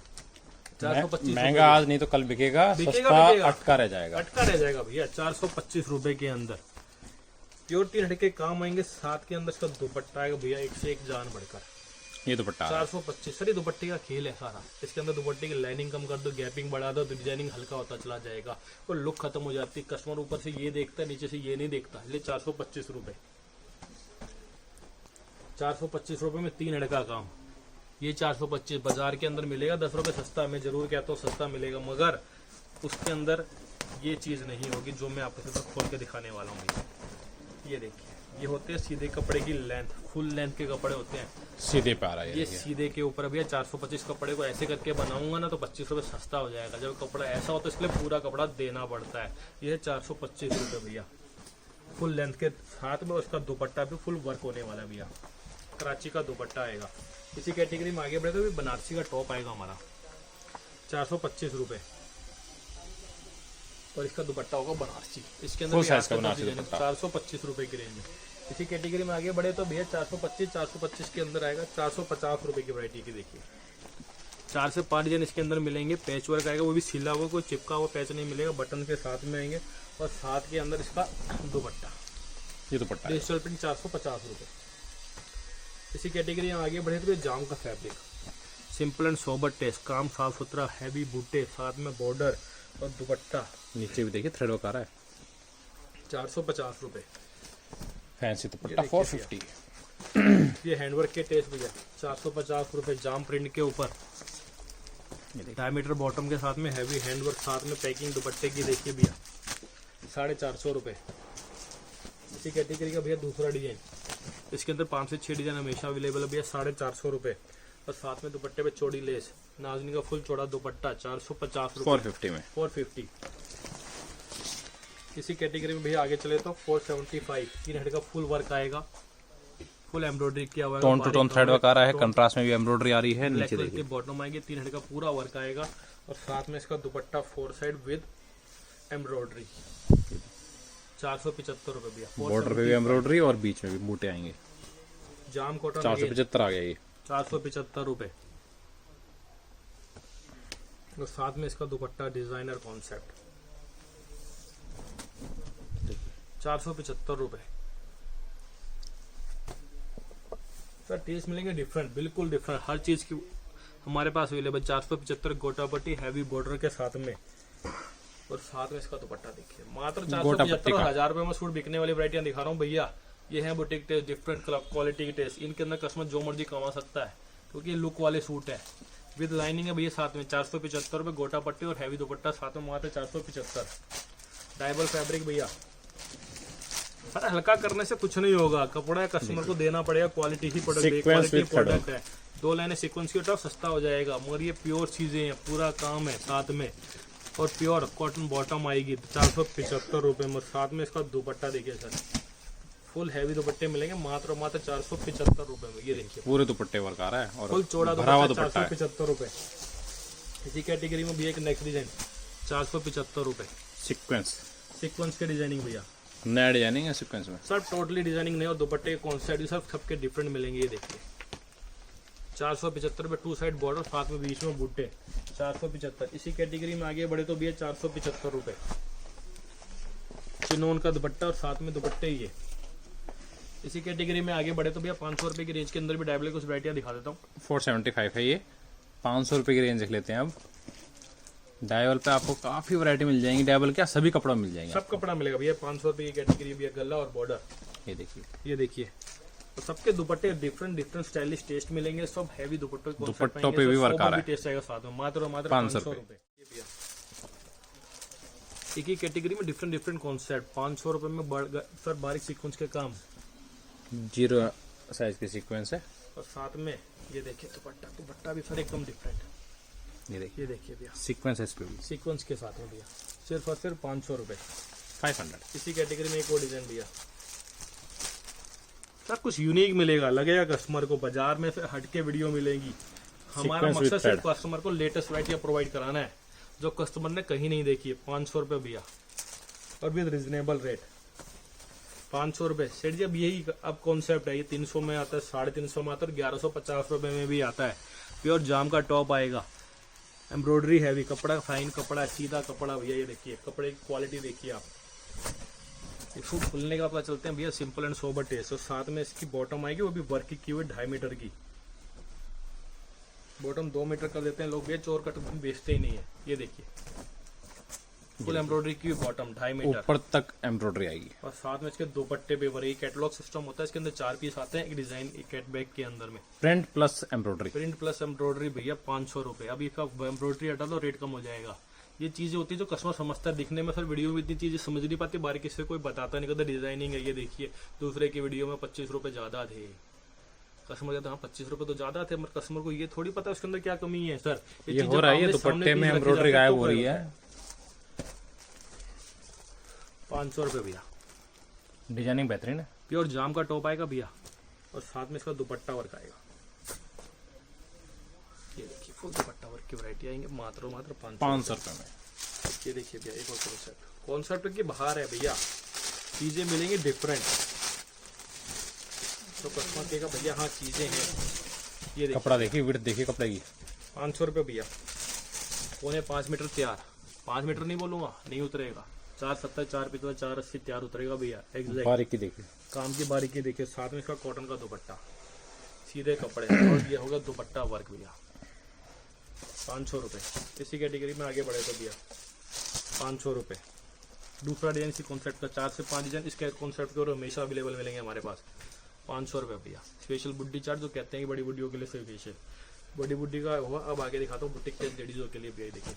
Speaker 1: 425
Speaker 2: महंगा आज नहीं तो कल बिकेगा, सस्ता अटका रह जाएगा
Speaker 1: भैया 425 रुपए के अंदर। प्योर 3 हटके काम आएंगे, साथ के अंदर इसका दुपट्टा आएगा भैया एक से एक जान बढ़कर।
Speaker 2: ये दुपट्टा
Speaker 1: 425 सर, ये दुपट्टे का खेल है सारा। इसके अंदर दुपट्टे की लाइनिंग कम कर दो, गैपिंग बढ़ा दो तो डिजाइनिंग हल्का होता चला जाएगा और लुक खत्म हो जाती है। कस्टमर ऊपर से ये देखता है, नीचे से ये नहीं देखता, इसलिए 425 रुपए। 425 रुपए में 3 हटका काम, ये 425 बाजार के अंदर मिलेगा 10 रुपए सस्ता। मैं जरूर कहता हूँ सस्ता मिलेगा, मगर उसके अंदर ये चीज नहीं होगी जो मैं आपको सिर्फ खोल के दिखाने वाला हूँ। ये देखिए, ये होते हैं सीधे कपड़े की लेंथ, फुल लेंथ के कपड़े होते हैं,
Speaker 2: सीधे पे आ रहा है
Speaker 1: ये सीधे के ऊपर। भैया 425 कपड़े को ऐसे करके बनाऊंगा ना तो 25 रुपए सस्ता हो जाएगा। जब कपड़ा ऐसा होता है इसके लिए पूरा कपड़ा देना पड़ता है। ये है 425 रुपए भैया, फुल लेंथ के साथ में उसका दुपट्टा भी फुल वर्क होने वाला है भैया। कराची का दुपट्टा आएगा। इसी कैटेगरी में आगे बढ़े तो बनारसी का टॉप आएगा हमारा 425 रुपए और इसका दुपट्टा होगा बनारसी। इसके अंदर 425 रुपए की रेंज में। इसी कैटेगरी में आगे बढ़े तो भैया 425 के अंदर आएगा 450 रुपए की वैरायटी की। देखिए 4 से 5 डिजाइन इसके अंदर मिलेंगे। पैच वर्क आएगा, वो भी सिला हुआ, कोई चिपका हुआ पैच नहीं मिलेगा, बटन के साथ में आएंगे और साथ के अंदर इसका दुपट्टा।
Speaker 2: ये दुपट्टा
Speaker 1: डिजिटल प्रिंट 450 रुपए। इसी कैटेगरी में आगे बढ़े तो जाम का fabric, simple and sober taste, काम साफ सुथरा, हैवी बूटे, साथ में बॉर्डर और दुपट्टा।
Speaker 2: नीचे भी देखिए थ्रेड वर्क आ रहा है।
Speaker 1: 450 रुपए।
Speaker 2: फैंसी दुपट्टा 450।
Speaker 1: ये हैंडवर्क के टेस्ट भैया 450 रुपए, जाम प्रिंट के ऊपर, डायमीटर बॉटम के साथ में हैवी हैंडवर्क, साथ में पैकिंग दुपट्टे की। देखिए भैया 450 रुपए। इसी कैटेगरी का भैया दूसरा डिजाइन, इसके अंदर 5 से 6 डिजाइन हमेशा अवेलेबल है भैया। 450 रुपए और साथ में दुपट्टे पे चौड़ी लेस, नाजनी का फुल चौड़ा दुपट्टा 450 रुपए।
Speaker 2: 450 में
Speaker 1: 450। इसी कैटेगरी में भैया आगे चले तो 475, 3 हेड का फुल वर्क आएगा, फुल एम्ब्रॉयडरी किया हुआ है,
Speaker 2: tone to tone thread work आ रहा है, कंट्रास्ट में भी एम्ब्रॉयडरी आ रही है।
Speaker 1: ब्लैक
Speaker 2: नीचे
Speaker 1: कलर
Speaker 2: देखिए
Speaker 1: की बॉटम आएगी, 3 हेड का पूरा वर्क आएगा और साथ में इसका दुपट्टा 4 साइड विद एम्ब्रॉयडरी। 475 रुपए भैया।
Speaker 2: बॉर्डर पे भी एम्ब्रॉयडरी और बीच में भी बूटे आएंगे।
Speaker 1: जाम कॉटन
Speaker 2: 475 आ गया ये।
Speaker 1: 475 रुपए और साथ में इसका दुपट्टा डिजाइनर कॉन्सेप्ट 475 रुपए। सर टेस्ट मिलेंगे डिफरेंट, बिल्कुल डिफरेंट, हर चीज की हमारे पास अवेलेबल। 475 गोटा पट्टी हैवी बॉर्डर के साथ में और साथ में इसका दुपट्टा देखिए। मात्र 475 और 1000 रुपए में सूट बिकने वाली वैरायटियां दिखा रहा हूँ भैया। ये है बुटीक टेस्ट, डिफरेंट क्वालिटी की टेस्ट। इनके अंदर कस्टमर जो मर्जी कमा सकता है क्योंकि ये लुक वाले सूट है, विद लाइनिंग है भैया। साथ में 475 रुपए गोटा पट्टी और हैवी दुपट्टा, साथ में मात्र 475। डायबल फैब्रिक भैया। सर हल्का करने से कुछ नहीं होगा, कपड़ा कस्टमर को देना पड़ेगा, क्वालिटी ही प्रोडक्ट है। 2 लाइनें सीक्वेंस की उठाओ, सस्ता हो जाएगा, मगर ये प्योर चीजें हैं, पूरा काम है साथ में। और प्योर कॉटन बॉटम आएगी 475 रुपए में। साथ में इसका दुपट्टा देखिए सर, फुल हैवी दुपट्टे मिलेंगे मात्र 475 रुपए में। ये देखिए
Speaker 2: पूरे दुपट्टे वर्क आ रहा है और
Speaker 1: फुल चौड़ा
Speaker 2: दुपट्टा
Speaker 1: 475 रुपए। इसी कैटेगरी में भी एक नेक्स्ट डिजाइन 475 रुपए। सीक्वेंस के डिजाइनिंग भैया,
Speaker 2: नया डिजाइनिंग है सीक्वेंस में।
Speaker 1: सर टोटली डिजाइनिंग नहीं और दुपट्टे के कॉन्सेप्ट भी सब सबके डिफरेंट मिलेंगे। ये देखिए 475 रुपए, 2 साइड बॉर्डर, साथ में बीच में बूटे 475। इसी कैटेगरी में आगे बढ़े तो भैया 475 रुपए। चिनोन का दुपट्टा और साथ में दुपट्टे ये। इसी कैटेगरी में आगे बढ़े तो भैया 500 रुपए की रेंज के अंदर भी डायबल कुछ वैरायटियाँ दिखा देता हूँ।
Speaker 2: 475 है ये, 500 रुपये की रेंज देख लेते हैं अब। डायबल पे आपको काफ़ी वैरायटी मिल जाएंगी, डायबल क्या सभी कपड़ा मिल जाएंगे।
Speaker 1: सब कपड़ा मिलेगा भैया 500 रुपए की कैटेगरी भैया, गला और बॉर्डर।
Speaker 2: ये देखिए,
Speaker 1: ये देखिए, तो सबके दुपट्टे डिफरेंट स्टाइलिश टेस्ट मिलेंगे, सब हैवी दुपट्टों के concept
Speaker 2: दुपट्टों
Speaker 1: आएंगे,
Speaker 2: पे भी
Speaker 1: सब
Speaker 2: वर्क आ
Speaker 1: सोबर
Speaker 2: रहा
Speaker 1: भी टेस्ट आएगा साथ में, मात्र और मात्र
Speaker 2: 500
Speaker 1: रुपए। ये भैया एक ही कैटेगरी में डिफरेंट कॉन्सेप्ट, 500 रुपए में सर बारीक सीक्वेंस के काम
Speaker 2: 0 साइज की सीक्वेंस है।
Speaker 1: और साथ में ये देखिए दुपट्टा भी सर एकदम डिफरेंट।
Speaker 2: ये देखिए,
Speaker 1: ये देखिए भैया
Speaker 2: सीक्वेंस है इस पे भी,
Speaker 1: सीक्वेंस के साथ में भैया सिर्फ और सिर्फ 500 रुपए।
Speaker 2: 500।
Speaker 1: इसी कैटेगरी में एक और डिजाइन भैया, सब कुछ यूनिक मिलेगा, लगेगा कस्टमर को बाजार में से हटके वीडियो मिलेगी। हमारा
Speaker 2: Sequence with
Speaker 1: मकसद सिर्फ
Speaker 2: thread।
Speaker 1: कस्टमर को लेटेस्ट वैरायटी प्रोवाइड कराना है जो कस्टमर ने कहीं नहीं देखी है। 500 रुपए भैया और विद रिजनेबल रेट। 500 रुपए सेठ जी। अब यही अब कॉन्सेप्ट है, ये 300 में आता है, 350 में आता है, 1150 रुपए में भी आता है। प्योर जाम का टॉप आएगा, एम्ब्रॉयडरी हैवी कपड़ा, फाइन कपड़ा, सीधा कपड़ा भैया। ये देखिए कपड़े की क्वालिटी देखिए आप, इसको खुलने का पता चलते हैं भैया, सिंपल एंड सोबर टेस्ट। और साथ में इसकी बॉटम आएगी वो भी वर्क की हुई 2.5 मीटर की बॉटम, 2 मीटर कर देते हैं लोग भैया, चोर कट बेचते ही नहीं है। ये देखिए फुल एम्ब्रॉयडरी की बॉटम 2.5 मीटर,
Speaker 2: ऊपर तक एम्ब्रॉयडरी आएगी।
Speaker 1: और साथ में इसके दुपट्टे पे वर, ये कैटलॉग सिस्टम होता है, इसके अंदर 4 पीस आते हैं, एक डिजाइन एक कैट बैग के अंदर में।
Speaker 2: Print plus embroidery,
Speaker 1: print plus embroidery भैया 500 रुपए। अब इसका एम्ब्रॉयडरी हटा दो रेट कम हो जाएगा। ये चीजें होती है जो कस्टमर समझता है, दिखने में सर वीडियो में इतनी चीजें समझ नहीं पाती, बारीकी से कोई बताता नहीं, कहता डिजाइनिंग है। ये देखिए दूसरे की वीडियो में 25 रुपए ज्यादा थे, कस्टमर कहता हाँ 25 रुपए तो ज्यादा थे, मगर कस्टमर को ये थोड़ी पता उसके अंदर क्या कमी है सर।
Speaker 2: ये हो रहा है, ये दुपट्टे में एम्ब्रॉयडरी गायब हो रही है।
Speaker 1: 500 रुपए भैया,
Speaker 2: डिजाइनिंग बेहतरीन है।
Speaker 1: प्योर जाम का टॉप आएगा भैया, और साथ में इसका दुपट्टा वर्क आएगा। ये देखिए फुल दुपट्टा वर्क की वैरायटी आएंगे मात्र 500
Speaker 2: रुपए में।
Speaker 1: ये देखिए भैया एक और कॉन्सेप्ट की बाहर है भैया, चीजें मिलेंगी डिफरेंट, तो कस्टमर कहेगा भैया हाँ चीजें हैं। ये देखिए
Speaker 2: कपड़ा देखिए, विड्थ देखिए कपड़े की।
Speaker 1: 500 रुपए भैया, 5.25 मीटर तैयार, 5 मीटर नहीं बोलूंगा, नहीं उतरेगा, 470 475 480 तैयार उतरेगा भैया। एग्जैक्ट
Speaker 2: बारीकी देखिए,
Speaker 1: काम की बारीकी देखिए। साथ में इसका कॉटन का दुपट्टा, सीधे कपड़े, और ये होगा दुपट्टा वर्क भैया। 500 रुपए। इसी कैटेगरी में आगे बढ़े तो भैया 500 रुपए। दूसरा डिजाइन इसी कॉन्सेप्ट का, 4 से 5 डिजाइन इसके कॉन्सेप्ट के और हमेशा अवेलेबल मिलेंगे हमारे पास। 500 रुपए भैया। स्पेशल बुड्डी चार्ट जो कहते हैं कि बड़ी बुड्डियों के लिए स्पेशल, बड़ी बुड्डी का हुआ। अब आगे दिखाता हूँ बुटीक के लेडीजों के लिए भैया। देखिए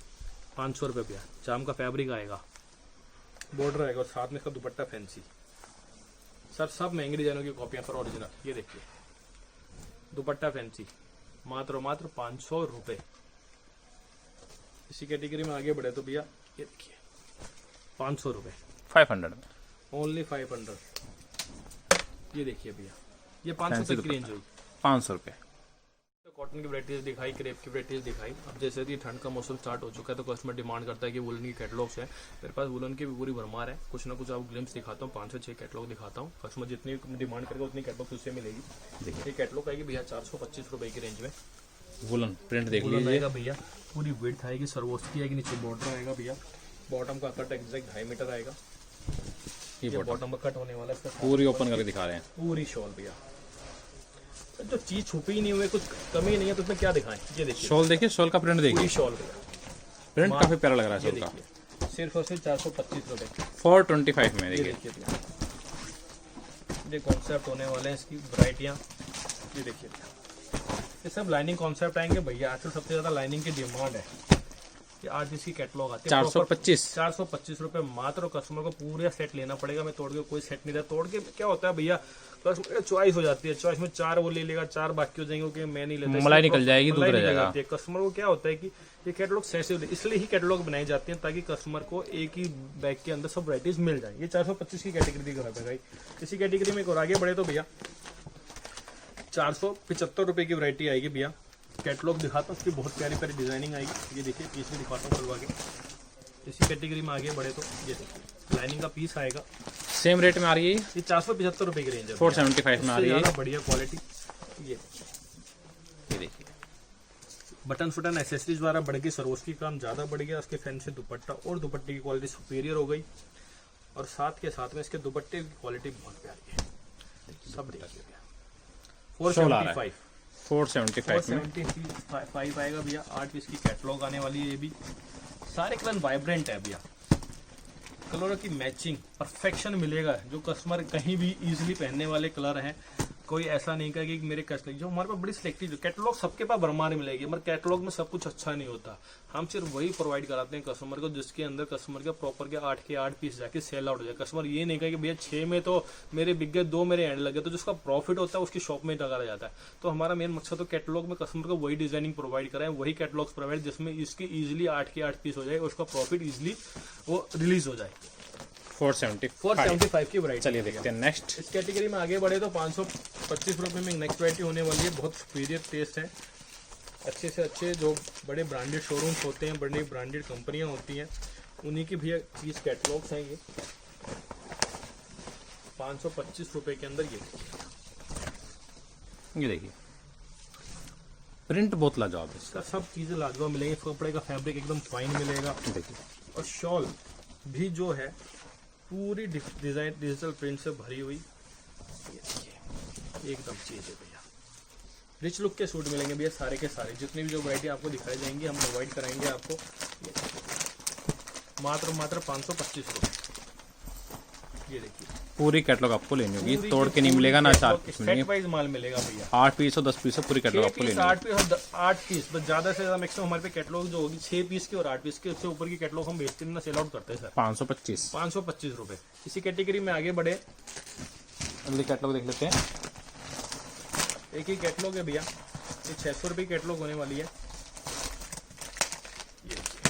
Speaker 1: 500 रुपए भैया, जाम का फैब्रिक आएगा, बॉर्डर आएगा, और साथ में इसका दुपट्टा फैंसी। सर सब महंगी डिजाइनों की कॉपियां पर ओरिजिनल। ये देखिए दुपट्टा फैंसी, मात्र 500 रुपए। इसी कैटेगरी में आगे बढ़े तो भैया ये देखिए 500 रुपए,
Speaker 2: 500 में,
Speaker 1: ओनली 500। ये देखिए भैया, ये 500 तक की रेंज होगी।
Speaker 2: 500 रुपए।
Speaker 1: कॉटन की वैरायटीज दिखाई, क्रेप की वैरायटीज दिखाई। अब जैसे कि ठंड का मौसम स्टार्ट हो चुका है तो कस्टमर डिमांड करता है कि वुलन की कैटलॉग्स है। मेरे पास वुलन की भी पूरी भरमार है, कुछ ना कुछ आपको ग्लिम्स दिखाता हूँ, 5 से 6 कैटलॉग दिखाता हूँ। कस्टमर जितनी डिमांड करेगा उतनी कैटलॉग उससे मिलेगी। देखिए ये कैटलॉग आएगी भैया 425 रुपए की रेंज में।
Speaker 2: वुलन प्रिंट देख
Speaker 1: वुलन
Speaker 2: लीजिए,
Speaker 1: आएगा भैया, पूरी विड्थ आएगी, सर्वोस्की आएगी, नीचे बॉर्डर आएगा भैया, बॉटम का कट एग्जैक्ट 2.5 मीटर आएगा।
Speaker 2: ये
Speaker 1: बॉटम का कट होने वाला है इसका,
Speaker 2: पूरी ओपन करके दिखा रहे हैं।
Speaker 1: पूरी शॉल भैया। जो चीज छुपी ही नहीं हुई, कुछ कमी नहीं है तो उसमें क्या दिखाएं। ये देखिए
Speaker 2: शॉल देखिए, शॉल का प्रिंट देखिए,
Speaker 1: पूरी शॉल भैया,
Speaker 2: प्रिंट काफी प्यारा लग रहा है
Speaker 1: ये
Speaker 2: शॉल का।
Speaker 1: देखिए सिर्फ और सिर्फ 425 रुपए।
Speaker 2: 425 में
Speaker 1: ये
Speaker 2: देखिए।
Speaker 1: देखिए भैया, ये कॉन्सेप्ट होने वाले हैं, इसकी वैरायटियां ये देखिए भैया। ये सब लाइनिंग कॉन्सेप्ट आएंगे भैया। आजकल सबसे ज्यादा लाइनिंग की डिमांड है। ये आज इसकी कैटलॉग आती है 425 रुपए मात्र। कस्टमर को पूरा सेट लेना पड़ेगा। मैं तोड़ के कोई सेट नहीं था। तोड़ के क्या होता है भैया, कस्टमर चॉइस हो जाती है, चॉइस में 4 वो ले लेगा, 4 बाकी हो जाएंगे कि मैं नहीं लेता,
Speaker 2: मलाई निकल जाएगी, दूध रह जाएगा।
Speaker 1: कस्टमर को क्या होता है कि ये कैटलॉग सैसे, इसलिए ही कैटलॉग बनाई जाती है ताकि कस्टमर को एक ही बैग के अंदर सब वैराइटीज मिल जाए। ये 425 की कैटेगरी का है भाई। इसी कैटेगरी में एक और आगे बढ़े तो भैया 475 रुपए की वैरायटी आएगी भैया। कैटलॉग दिखाता हूँ, उसकी बहुत प्यारी प्यारी डिजाइनिंग आएगी। ये देखिए पीस भी दिखाता हूँ खुलवा के। इसी कैटेगरी में आगे बढ़े तो ये देखिए लाइनिंग का पीस आएगा,
Speaker 2: सेम रेट में आ रही है
Speaker 1: ये 475 रुपए की रेंज है,
Speaker 2: 475 में आ रही है।
Speaker 1: बढ़िया क्वालिटी। ये
Speaker 2: देखिए
Speaker 1: बटन फुटन एसेसरीज द्वारा बढ़ गई, सरोस की काम ज्यादा बढ़ गया, उसके फैंसी दुपट्टा और दुपट्टे की क्वालिटी सुपीरियर हो गई। और साथ के साथ में इसके दुपट्टे की क्वालिटी बहुत प्यारी है। सब देखिए भैया, 475
Speaker 2: 475 में
Speaker 1: 475 आएगा भैया। 8 पीस की कैटलॉग आने वाली है। ये भी सारे कलर वाइब्रेंट है भैया, कलरों की मैचिंग परफेक्शन मिलेगा। जो कस्टमर कहीं भी इजीली पहनने वाले कलर हैं, कोई ऐसा नहीं कहेगा कि मेरे कस्टमर जो हमारे पास बड़ी सिलेक्टिव कैटलॉग सबके पास भरमार मिलेगी, मगर कैटलॉग में सब कुछ अच्छा नहीं होता। हम सिर्फ वही प्रोवाइड कराते हैं कस्टमर को जिसके अंदर कस्टमर के प्रॉपर के 8 पीस जाके सेल आउट हो जाए। कस्टमर ये नहीं कहे कि भैया 6 में तो मेरे बिक गए, 2 मेरे एंड लगे, तो जिसका प्रॉफिट होता है उसकी शॉप में लगा जाता है। तो हमारा मेन मकसद तो कैटलॉग में कस्टमर को वही डिजाइनिंग प्रोवाइड कराएं, वही कैटलॉग्स प्रोवाइड जिसमें इसकी इजिली 8 पीस हो जाए, उसका प्रॉफिट इजिली वो रिलीज हो जाए।
Speaker 2: 475
Speaker 1: की वैरायटी।
Speaker 2: चलिए देखते हैं नेक्स्ट।
Speaker 1: इस कैटेगरी में आगे बढ़े तो 525 रुपए में नेक्स्ट वैरायटी होने वाली है। बहुत सुपीरियर टेस्ट है, अच्छे से अच्छे जो बड़े ब्रांडेड शोरूम्स होते हैं, बड़ी ब्रांडेड कंपनियां होती हैं, उन्हीं की भी चीज कैटलॉग्स हैं। ये 525 रुपए के अंदर
Speaker 2: ये देखिए प्रिंट बहुत लाजवाब है
Speaker 1: इसका, सब चीजें लाजवाब मिलेंगी। कपड़े का फैब्रिक एकदम फाइन मिलेगा।
Speaker 2: देखिए,
Speaker 1: और शॉल भी जो है पूरी डिजाइन डिजिटल प्रिंट से भरी हुई, ये देखिए एकदम चीज है भैया। रिच लुक के सूट मिलेंगे भैया सारे के सारे, जितनी भी जो वैरायटी आपको दिखाई जाएंगी हम प्रोवाइड कराएंगे आपको। मात्र 525 रुपए। ये देखिए
Speaker 2: पूरी कैटलॉग आपको लेनी होगी, तोड़ के नहीं मिलेगा ना। 4 पीस मिलेंगे,
Speaker 1: सेट वाइज माल मिलेगा भैया।
Speaker 2: 8 पीस और 10 पीस पूरी कैटलॉग आपको लेनी होगी।
Speaker 1: 8 पीस बस, ज्यादा से ज्यादा मैक्सिमम हमारे पे कैटलॉग जो होगी 6 पीस की और 8 पीस के, उससे ऊपर की कैटलॉग हम बेचते नहीं ना, सेल आउट करते हैं सर।
Speaker 2: 525
Speaker 1: रुपए। इसी कैटेगरी में आगे बढ़े,
Speaker 2: अगली कैटलॉग देख लेते हैं।
Speaker 1: एक ही कैटलॉग है भैया, ये 600 रुपए की कैटलॉग होने वाली है। ये देखिए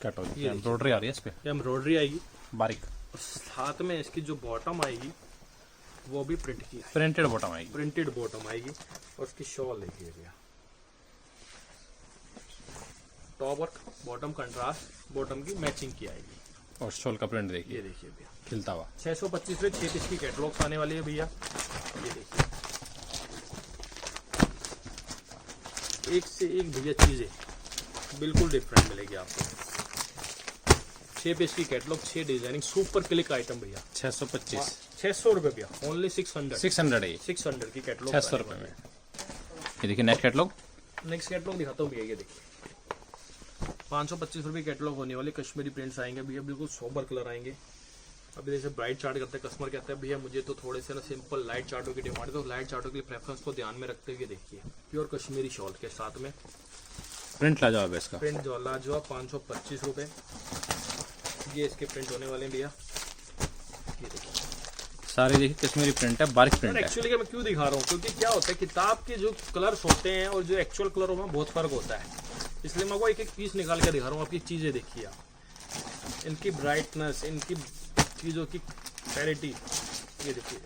Speaker 2: कैटलॉग एम्ब्रॉयडरी आ रही है इस पे,
Speaker 1: ये एम्ब्रॉयडरी आएगी
Speaker 2: बारीक
Speaker 1: और साथ में इसकी जो बॉटम आएगी वो भी प्रिंट की है,
Speaker 2: प्रिंटेड बॉटम आएगी।
Speaker 1: प्रिंटेड बॉटम आएगी। और उसकी शॉल देखिए भैया, टॉप और बॉटम कंट्रास्ट, बॉटम की मैचिंग की आएगी।
Speaker 2: और शॉल का प्रिंट देखिए
Speaker 1: ये देखिए भैया,
Speaker 2: खिलता हुआ।
Speaker 1: 625 रुपए 6 पीस की कैटलॉग्स आने वाली है भैया। ये देखिए एक से एक भैया चीजें बिल्कुल डिफरेंट मिलेगी आपको। 6 पीस की catalogue, 6 designing, super click item भैया।
Speaker 2: 625
Speaker 1: 600 रुपए भैया, ओनली 600
Speaker 2: है ये,
Speaker 1: 600 की कैटलॉग
Speaker 2: 600 रुपए में। ये देखिए नेक्स्ट कैटलॉग।
Speaker 1: नेक्स्ट कैटलॉग दिखाता हूँ भैया, ये देखिए 525 रुपए कैटलॉग होने वाले। कश्मीरी प्रिंट्स आएंगे भैया, बिल्कुल सोबर कलर आएंगे। अभी जैसे ब्राइट चार्ट करते हैं कस्टमर, कहते हैं भैया मुझे तो थोड़े से ना सिंपल लाइट चार्टों की डिमांड है, तो लाइट चार्टों के प्रेफरेंस को ध्यान में रखते हुए देखिए प्योर कश्मीरी शॉल के साथ में
Speaker 2: प्रिंट लाजवाब है इसका।
Speaker 1: प्रिंट जो लाजवाब 525 रुपए। ये इसके प्रिंट होने वाले भैया। ये देखिए
Speaker 2: सारे देखिए कश्मीरी प्रिंट है, बारीक प्रिंट है।
Speaker 1: एक्चुअली मैं क्यों दिखा रहा हूँ, क्योंकि क्या होता है किताब के जो कलर्स होते हैं और जो एक्चुअल कलरों में बहुत फर्क होता है, इसलिए मैं आपको एक एक पीस निकाल के दिखा रहा हूँ। आपकी चीजें देखिए आप, इनकी ब्राइटनेस, इनकी चीजों की क्लैरिटी। ये देखिए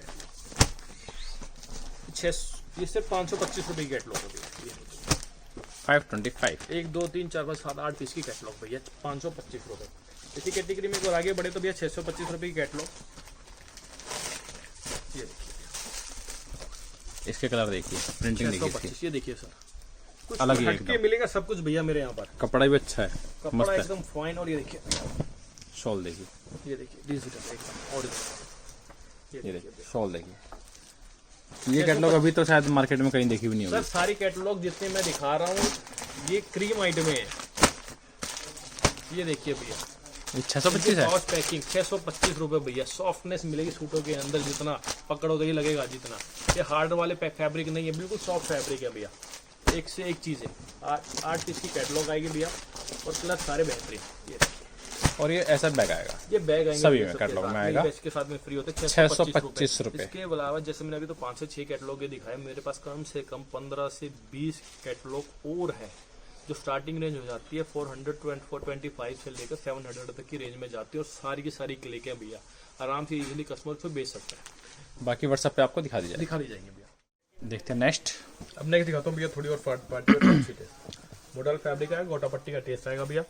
Speaker 1: ये सिर्फ 525 रुपए की कैटलॉग है।
Speaker 2: 525
Speaker 1: 1 2 3 4 5 7 8 पीस की कैटलॉग भैया 525 रुपए। इसी कैटेगरी में और आगे बढ़े तो भैया 625 रुपए की कैटलॉग। ये देखिए
Speaker 2: इसके कलर देखिए, प्रिंटिंग देखिए
Speaker 1: 625। ये देखिए सर, कुछ
Speaker 2: अलग ही
Speaker 1: हटके
Speaker 2: एकदम।
Speaker 1: मिलेगा सब कुछ भैया मेरे यहाँ पर।
Speaker 2: कपड़ा भी अच्छा है,
Speaker 1: कपड़ा
Speaker 2: मस्त है।
Speaker 1: एकदम फाइन। और ये देखिए
Speaker 2: शॉल देखिए,
Speaker 1: ये देखिए डिजिटल एकदम ओरिजिनल।
Speaker 2: ये देखिए शॉल देखिए। ये कैटलॉग अभी तो शायद मार्केट में कहीं देखी भी नहीं
Speaker 1: सर
Speaker 2: होगी।
Speaker 1: सारी कैटलॉग जितने मैं दिखा रहा हूँ ये क्रीम आइटम है। ये देखिए भैया,
Speaker 2: ये 625 है।
Speaker 1: कॉस्ट पैकिंग 625 रुपए भैया। सॉफ्टनेस मिलेगी सूटों के अंदर, जितना पकड़ो तो ही लगेगा जितना। ये हार्ड वाले फैब्रिक नहीं है, बिल्कुल सॉफ्ट फैब्रिक है भैया। एक से एक चीज है। 8 पीस की कैटलॉग आएगी भैया और कलर सारे बेहतरीन। ये
Speaker 2: और ये ऐसा बैग आएगा,
Speaker 1: ये बैग आएंगे
Speaker 2: सभी
Speaker 1: भैया
Speaker 2: में
Speaker 1: सबके
Speaker 2: कैटलॉग
Speaker 1: साथ।
Speaker 2: में आएगा।
Speaker 1: मिनी बैच के साथ में फ्री होते हैं
Speaker 2: 625 रुपए।
Speaker 1: इसके अलावा जैसे मैंने अभी तो 5 से 6 कैटलॉग ये दिखाए, मेरे पास कम से कम 15 से 20 कैटलॉग और है जो स्टार्टिंग रेंज हो जाती है 425 से लेकर 700 तक की रेंज में जाती है। और सारी की सारी क्लिकें भैया आराम से इजीली कस्टमर पे बेच सकते हैं।
Speaker 2: बाकी व्हाट्सएप पे आपको दिखा दी जाएगी।
Speaker 1: दिखा दी जाएंगे भैया।
Speaker 2: देखते हैं नेक्स्ट।
Speaker 1: अब नेक्स्ट दिखाता हूँ भैया, थोड़ी और पार्टी और फैंसी टेस्ट। मॉडल फैब्रिक आएगा, गोटा पट्टी का टेस्ट आएगा भैया।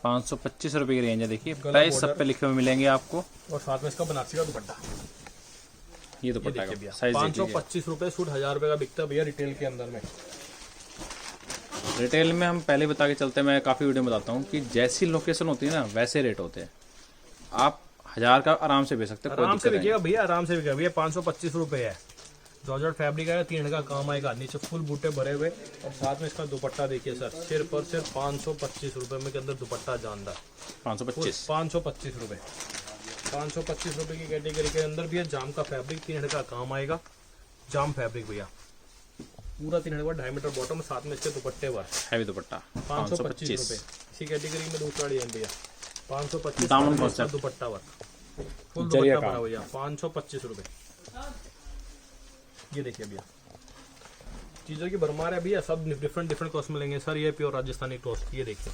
Speaker 2: 525 रुपए की रेंज है। देखिए प्राइस सब पे लिखे हुए मिलेंगे आपको।
Speaker 1: और साथ में इसका बनारसी का दुपट्टा।
Speaker 2: ये दुपट्टा
Speaker 1: देखिए भैया
Speaker 2: का साइज देखिए।
Speaker 1: 525 रुपए सूट 1000 रुपए का बिकता है भैया रिटेल के अंदर में।
Speaker 2: रिटेल में हम पहले बता के चलते हैं, मैं काफ़ी वीडियो में बताता हूँ कि जैसी लोकेशन होती है ना वैसे रेट होते हैं। आप 1000 का आराम से बेच सकते हैं, कोई
Speaker 1: आराम से
Speaker 2: दिक्कत नहीं।
Speaker 1: बिकेगा भैया, आराम से बिकेगा भैया। 525 रुपए है। जॉर्जेट फैब्रिक आएगा, 3 का काम आएगा, नीचे फुल बूटे भरे हुए और साथ में इसका दुपट्टा देखिए सर, सिर्फ और सिर्फ 525 रुपए में के अंदर दुपट्टा जानदार।
Speaker 2: 525
Speaker 1: 525 रुपए, 525 रुपए की कैटेगरी के अंदर भी है। जाम का फैब्रिक, 3 का काम आएगा, जाम फैब्रिक भैया, पूरा 3 2.5 मीटर बॉटम, साथ में इसके दुपट्टे वर,
Speaker 2: हैवी दुपट्टा
Speaker 1: 525 रुपए। इसी कैटेगरी में दूसरा डिजाइन भैया 525,
Speaker 2: दामन
Speaker 1: साथ में इसका
Speaker 2: concept।
Speaker 1: दुपट्टा वर, फुल
Speaker 2: जरिया
Speaker 1: दुपट्टा
Speaker 2: काम।
Speaker 1: भरा भैया, 525 रुपए। ये देखिए भैया, चीजों की भरमार है भैया, सब डिफरेंट डिफरेंट कॉस्ट में लेंगे सर। ये प्योर राजस्थानी टोस्ट, ये देखिए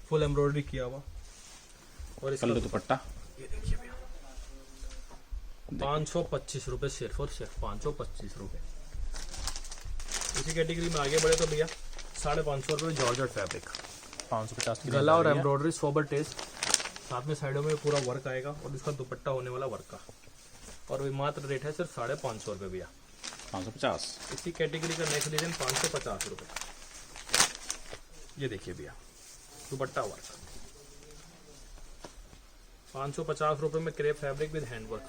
Speaker 1: फुल एम्ब्रॉयडरी किया हुआ और इसका
Speaker 2: पल्लू दुपट्टा।
Speaker 1: ये देखिए भैया 525 रुपए, सिर्फ और सिर्फ 525 रुपए। इसी कैटेगरी में आगे बढ़े तो भैया 550 रुपए जॉर्जेट फैब्रिक,
Speaker 2: 550 की
Speaker 1: गला और
Speaker 2: रेंज आ रही है।
Speaker 1: एम्ब्रॉयडरी सोबर टेस्ट, साथ में साइडों में पूरा वर्क आएगा और इसका दुपट्टा होने वाला वर्क का, और वही मात्र रेट है सिर्फ 550 रुपए भैया।
Speaker 2: 550।
Speaker 1: इसी कैटेगरी का नेक्स्ट डिजाइन 550 रुपए। ये देखिए भैया दुपट्टा वर्क, 550 रुपए में क्रेप फैब्रिक विद हैंडवर्क।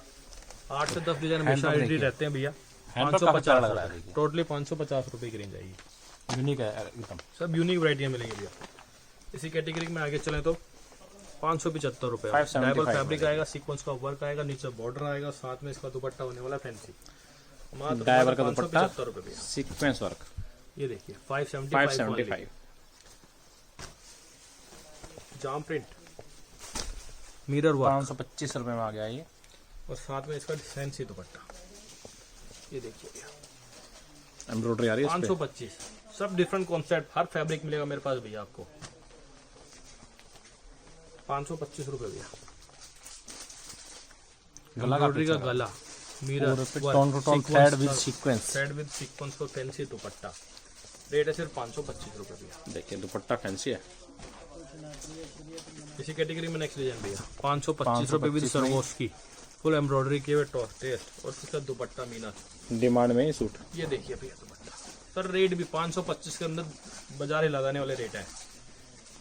Speaker 1: 8 से 10 डिजाइन हमेशा
Speaker 2: हैंडवर्क
Speaker 1: रेडी
Speaker 2: देखिए।
Speaker 1: रहते हैं भैया।
Speaker 2: हैंडवर्क काफी प्यारा लग रहा है
Speaker 1: 550
Speaker 2: देखिए।
Speaker 1: टोटली 550 रुपए की रेंज आएगी।
Speaker 2: यूनिक है एकदम।
Speaker 1: सब यूनिक वराइटियां मिलेंगी भैया। इसी कैटेगरी में आगे चले तो 575 रुपए,
Speaker 2: 575
Speaker 1: डायबल फैब्रिक आएगा, सीक्वेंस का वर्क आएगा, नीचे बॉर्डर आएगा, साथ में इसका दुपट्टा होने वाला फैंसी, मात्र
Speaker 2: डायबर का दुपट्टा,
Speaker 1: 575 रुपए भैया।
Speaker 2: सीक्वेंस वर्क,
Speaker 1: ये देखिए 575
Speaker 2: 575।
Speaker 1: जाम प्रिंट, मिरर वर्क
Speaker 2: 525 रुपए में आ गया ये।
Speaker 1: और साथ में इसका फैंसी दुपट्टा। ये देखिए भैया
Speaker 2: एम्ब्रॉयडरी आ रही है इस पे।
Speaker 1: 525, सब डिफरेंट कॉन्सेप्ट, हर फैब्रिक मिलेगा मेरे पास भैया आपको। 525 रुपए भैया।
Speaker 2: गला का
Speaker 1: एम्ब्रॉयडरी का गला, mirror
Speaker 2: tone to tone thread with sequence.
Speaker 1: Thread with sequence को फैंसी दुपट्टा, रेट है सिर्फ 525 रुपए भैया।
Speaker 2: देखिए दुपट्टा फैंसी है।
Speaker 1: इसी कैटेगरी में नेक्स्ट डिजाइन भैया 525 रुपए विद
Speaker 2: 525 में।
Speaker 1: सरगोस की फुल एम्ब्रॉयडरी किए हुए टेस्ट और इसका दुपट्टा मीना।
Speaker 2: डिमांड में ही सूट।
Speaker 1: ये देखिए भैया दुपट्टा सर, रेट भी 525 के अंदर बाजार ही लगाने वाले रेट है।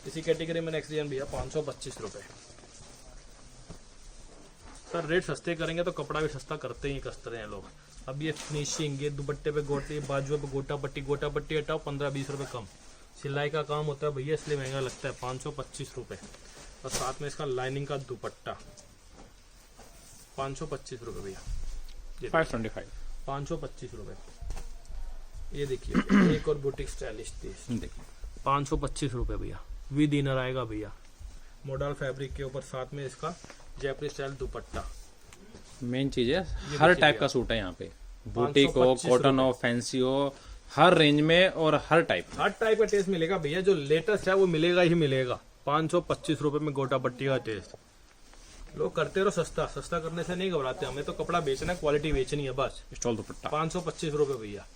Speaker 1: इसी कैटेगरी में नेक्स्ट डिजाइन भैया 525 रुपए। सर रेट सस्ते करेंगे तो कपड़ा भी सस्ता करते ही कसते हैं लोग। अब ये फिनिशिंग, ये दुपट्टे पे गोटे, बाजुओं पे गोटा पट्टी हटाओ 15-20 रुपए कम, सिलाई का काम होता है भैया, इसलिए महंगा लगता है। 525 रुपए और साथ में इसका लाइनिंग का दुपट्टा 525 रुपए भैया।
Speaker 2: 525।
Speaker 1: 525 रुपए। ये देखिए एक और बुटीक स्टाइलिश पीस,
Speaker 2: देखिए
Speaker 1: 525 रुपए भैया, विद इनर आएगा भैया, मॉडल फैब्रिक के ऊपर, साथ में इसका जयपुरी स्टाइल दुपट्टा।
Speaker 2: मेन चीज है,
Speaker 1: ये
Speaker 2: हर
Speaker 1: देखिए
Speaker 2: टाइप
Speaker 1: भैया।
Speaker 2: का सूट है यहाँ पे, बुटीक हो,
Speaker 1: 525
Speaker 2: कॉटन हो, फैंसी हो, हर रेंज में और हर टाइप।
Speaker 1: हर टाइप का टेस्ट मिलेगा भैया, जो लेटेस्ट है वो मिलेगा ही मिलेगा। 525 रुपए में गोटा पट्टी का टेस्ट। लोग करते रहो सस्ता, सस्ता करने से नहीं घबराते, हमें तो कपड़ा बेचना है, क्वालिटी बेचनी है बस।
Speaker 2: स्टॉल दुपट्टा
Speaker 1: 525 रुपए भैया।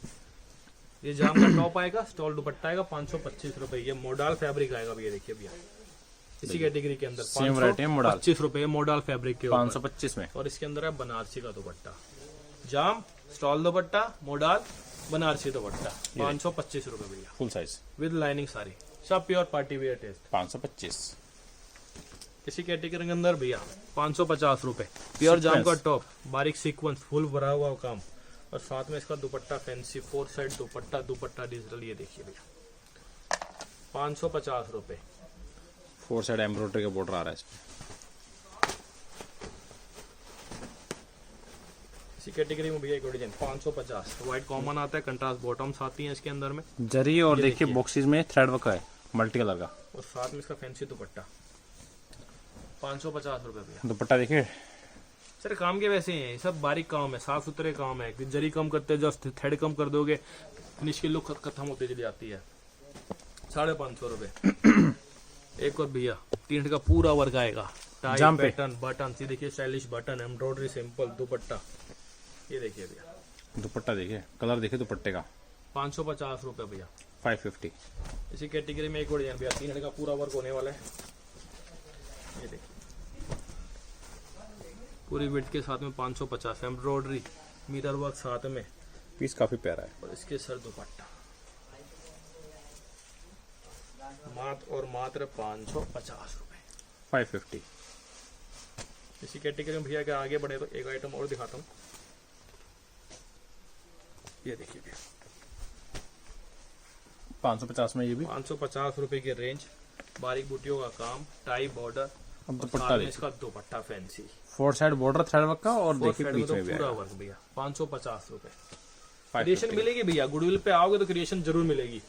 Speaker 1: ये जाम का टॉप आएगा, स्टॉल दुपट्टा आएगा 525 रुपए। ये मॉडल फैब्रिक आएगा भैया, देखिए भैया इसी कैटेगरी के अंदर
Speaker 2: सेम वैरायटी है मॉडल।
Speaker 1: 525 रुपए मॉडल फैब्रिक के ऊपर।
Speaker 2: 525 में।
Speaker 1: और इसके अंदर है बनारसी का दुपट्टा, जाम स्टॉल दुपट्टा, मॉडल बनारसी दुपट्टा, 525 रुपए भैया,
Speaker 2: फुल साइज
Speaker 1: विद लाइनिंग सारी, सब प्योर पार्टी वेयर टेस्ट।
Speaker 2: 525।
Speaker 1: इसी कैटेगरी के अंदर भैया 550 रुपए, प्योर जाम का
Speaker 2: Sequence।
Speaker 1: टॉप, बारीक सीक्वेंस, फुल भरा हुआ काम, और साथ में इसका दुपट्टा फैंसी 4 साइड दुपट्टा डिजिटल। ये देखिए भैया 550 रुपए।
Speaker 2: 4 साइड एम्ब्रॉयडरी का बॉर्डर आ रहा है इसमें।
Speaker 1: इसी कैटेगरी में भैया एक और डिजाइन 550, व्हाइट कॉमन आता है, कंट्रास्ट बॉटम्स आती हैं इसके अंदर में,
Speaker 2: जरी और
Speaker 1: ये
Speaker 2: देखिए
Speaker 1: देखिए।
Speaker 2: बॉक्सेस में थ्रेड वर्क है मल्टी कलर का।
Speaker 1: और साथ में इसका फैंसी दुपट्टा 550 रुपए भैया।
Speaker 2: दुपट्टा देखिए
Speaker 1: सर काम के वैसे ही हैं, सब बारीक काम है, साफ सुथरे काम है। जरी कम करते जस्ट थ्रेड कम कर दोगे, फिनिश की लुक खत्म होती चली जाती है। 550 रुपए। एक और भैया 3 का पूरा वर्क आएगा, टाई
Speaker 2: जाम पे।
Speaker 1: पैटर्न बटन, ये देखिए स्टाइलिश बटन, एम्ब्रॉयडरी सिंपल दुपट्टा। ये देखिए भैया
Speaker 2: दुपट्टा देखिए, कलर देखिए दुपट्टे का।
Speaker 1: 550 रुपए भैया।
Speaker 2: 550।
Speaker 1: इसी कैटेगरी में एक और डिजाइन भैया 3 का पूरा वर्क होने वाला है। ये देखिए पूरी विड्थ के साथ में 550, एम्ब्रॉयडरी मिरर वर्क साथ में,
Speaker 2: पीस काफी प्यारा है।
Speaker 1: और इसके सर दुपट्टा मात्र और मात्र 550 रुपए।
Speaker 2: 550।
Speaker 1: इसी कैटेगरी में भैया के आगे बढ़े तो एक आइटम और दिखाता हूँ। ये देखिए भैया
Speaker 2: 550 में ये भी
Speaker 1: 550 रुपए की रेंज, बारीक बूटियों का काम, टाई बॉर्डर,
Speaker 2: अब
Speaker 1: और
Speaker 2: दुपट्टा
Speaker 1: साथ में
Speaker 2: देखिए,
Speaker 1: इसका दुपट्टा fancy,
Speaker 2: 4 side border thread work का, और
Speaker 1: और
Speaker 2: देखिए
Speaker 1: साइड में
Speaker 2: बीच
Speaker 1: तो
Speaker 2: में भी
Speaker 1: पूरा
Speaker 2: आएगा।
Speaker 1: वर्क भैया। 550 रुपए
Speaker 2: 550
Speaker 1: क्रिएशन मिलेगी भैया, गुडविल पे आओगे तो क्रिएशन जरूर मिलेगी।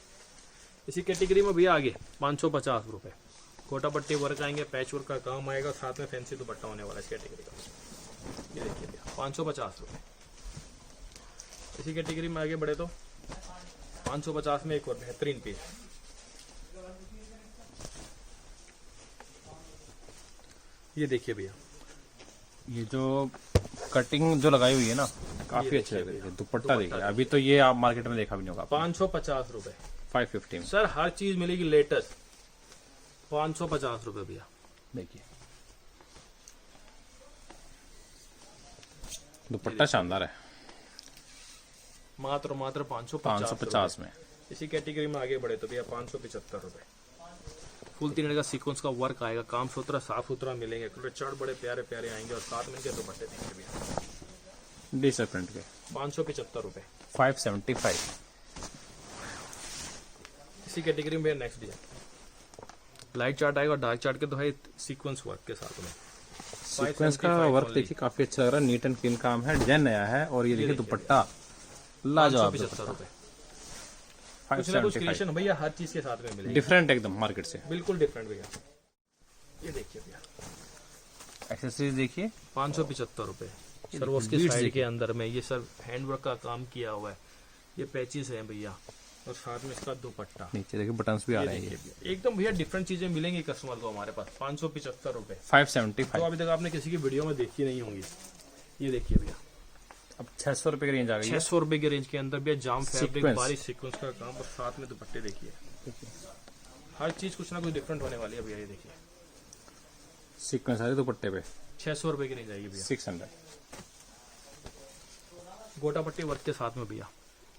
Speaker 1: इसी कैटेगरी में भैया आगे 550 रुपए, कोटा पट्टी वर्क आएंगे, पैच वर्क का काम आएगा, साथ में फैंसी दुपट्टा होने वाला है इस कैटेगरी का। ये देखिए भैया 550 रुपए। इसी कैटेगरी में आगे बढ़े तो 550 में एक और बेहतरीन पीस, ये देखिए भैया
Speaker 2: ये जो कटिंग जो लगाई हुई है ना, काफी अच्छी लग रही है। दुपट्टा देखिए, अभी तो ये आप मार्केट में देखा भी नहीं होगा।
Speaker 1: 550 रुपए
Speaker 2: 550 में
Speaker 1: सर, हर चीज मिलेगी लेटेस्ट। 550 रुपए भैया।
Speaker 2: देखिए, दुपट्टा शानदार है।
Speaker 1: मात्र 550
Speaker 2: 550 में
Speaker 1: इसी कैटेगरी में आगे बढ़े तो भैया 575 रुपए। फुल 3 का सीक्वेंस का वर्क आएगा, काम सुथरा साफ सुथरा मिलेंगे, चढ़ बड़े प्यारे प्यारे आएंगे, और साथ में इनके दुपट्टे देंगे भैया।
Speaker 2: डिजिटल प्रिंट के
Speaker 1: 575 रुपए।
Speaker 2: 575।
Speaker 1: इसी कैटेगरी में भैया नेक्स्ट डिजाइन, लाइट चार्ट आएगा, डार्क चार्ट के तो है सीक्वेंस वर्क के साथ में।
Speaker 2: सीक्वेंस का
Speaker 1: 575
Speaker 2: वर्क
Speaker 1: only।
Speaker 2: देखिए, काफी अच्छा लग रहा है, नीट एंड क्लीन काम है, डिजाइन नया है, और ये देखिए दुपट्टा लाजवाब।
Speaker 1: 575 रुपए। कुछ ना कुछ
Speaker 2: 575
Speaker 1: क्रिएशन भैया हर चीज के साथ में मिलेगी,
Speaker 2: डिफरेंट एकदम मार्केट से।
Speaker 1: बिल्कुल डिफरेंट भैया। ये देखिए भैया
Speaker 2: एक्सेसरीज देखिए,
Speaker 1: 575 रुपए।
Speaker 2: ये
Speaker 1: सर वो उसके
Speaker 2: beads
Speaker 1: साइड
Speaker 2: देखिए।
Speaker 1: के अंदर में ये सर हैंडवर्क का काम किया हुआ है, ये पैचेस हैं भैया, और साथ में इसका दुपट्टा।
Speaker 2: नीचे देखिए बटन्स भी आ
Speaker 1: ये
Speaker 2: रहे हैं।
Speaker 1: देखिए भैया, एकदम भैया डिफरेंट चीजें मिलेंगी कस्टमर को हमारे पास। 575 रुपए,
Speaker 2: 575।
Speaker 1: तो अभी तक आपने किसी की वीडियो में देखी नहीं होंगी। ये देखिए भैया
Speaker 2: अब 600 रुपए की रेंज आ गई है।
Speaker 1: 600 रुपए की रेंज के अंदर भैया जाम फैब्रिक,
Speaker 2: Sequence।
Speaker 1: बारीक सीक्वेंस का काम, और साथ में दुपट्टे देखिए। हर चीज कुछ ना कुछ डिफरेंट होने वाली है भैया। ये देखिए
Speaker 2: सीक्वेंस आ रही है दुपट्टे पे,
Speaker 1: 600 रुपए की रेंज आएगी भैया।
Speaker 2: 600।
Speaker 1: गोटा पट्टी वर्क के साथ में भैया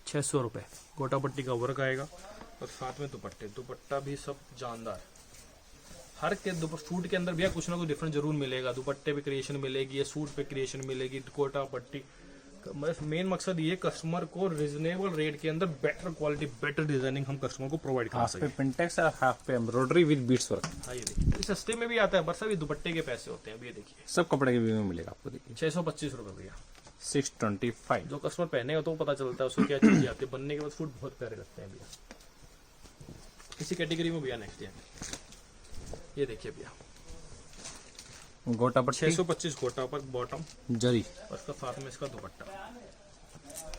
Speaker 1: 600 रुपए, गोटा पट्टी का वर्क आएगा, और साथ में दुपट्टे, दुपट्टा भी सब जानदार। हर के सूट के अंदर भैया कुछ ना कुछ डिफरेंट जरूर मिलेगा, दुपट्टे पे क्रिएशन मिलेगी, ये सूट पे क्रिएशन मिलेगी, गोटा पट्टी। मेन मकसद ये कस्टमर को रिजनेबल रेट के अंदर बेटर क्वालिटी, बेटर डिजाइनिंग हम कस्टमर को प्रोवाइड कर
Speaker 2: हाफ पे
Speaker 1: सकें।
Speaker 2: पिंटेक्स और हाफ पे एम्ब्रॉयडरी विद बीट्स वर्क,
Speaker 1: हाँ ये देखिए, ये सस्ते में भी आता है, बस अभी दुपट्टे के पैसे होते हैं। अभी ये देखिए
Speaker 2: सब कपड़े के व्यू में मिलेगा आपको। देखिए
Speaker 1: 625 रुपए भैया।
Speaker 2: 625।
Speaker 1: जो कस्टमर पहनेगा तो पता चलता है उसको क्या चीज आती है, बनने के बाद सूट बहुत प्यारे लगते हैं भैया। इसी कैटेगरी में भैया नेक्स्ट है, ये देखिए भैया
Speaker 2: गोटा पट्टी
Speaker 1: 625 गोटा पर बॉटम,
Speaker 2: जरी,
Speaker 1: और उसका साथ में इसका दुपट्टा,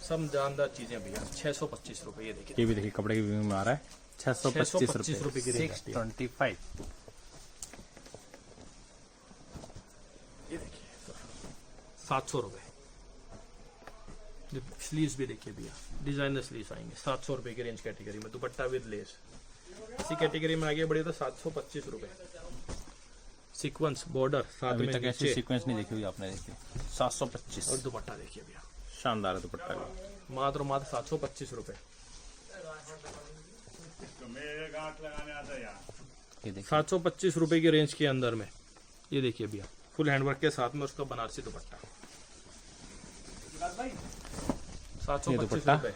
Speaker 1: सब जानदार चीजें भैया। 625 रुपए। ये देखिए
Speaker 2: ये भी देखिए कपड़े के व्यू में आ रहा है। 625
Speaker 1: रुपए की रेंज आती है।
Speaker 2: 625।
Speaker 1: ये देखिए 700 रुपए। स्लीव्स भी देखिए भैया, डिजाइनर स्लीव्स आएंगे 700 रुपए की रेंज कैटेगरी में, दुपट्टा विद लेस। इसी कैटेगरी में आगे बढ़े तो 725 रुपए, सीक्वेंस बॉर्डर, साथ
Speaker 2: अभी
Speaker 1: में
Speaker 2: तक ऐसी
Speaker 1: नीचे,
Speaker 2: सीक्वेंस नहीं देखी हुई आपने। देखिए 725,
Speaker 1: और दुपट्टा देखिए भैया,
Speaker 2: शानदार है दुपट्टा भी।
Speaker 1: मात्र 725 रुपए।
Speaker 2: ये देखिए
Speaker 1: 725 रुपए की रेंज के अंदर में, ये देखिए भैया फुल हैंडवर्क के साथ में उसका बनारसी दुपट्टा। 725
Speaker 2: दुपट्टा।
Speaker 1: रुपए,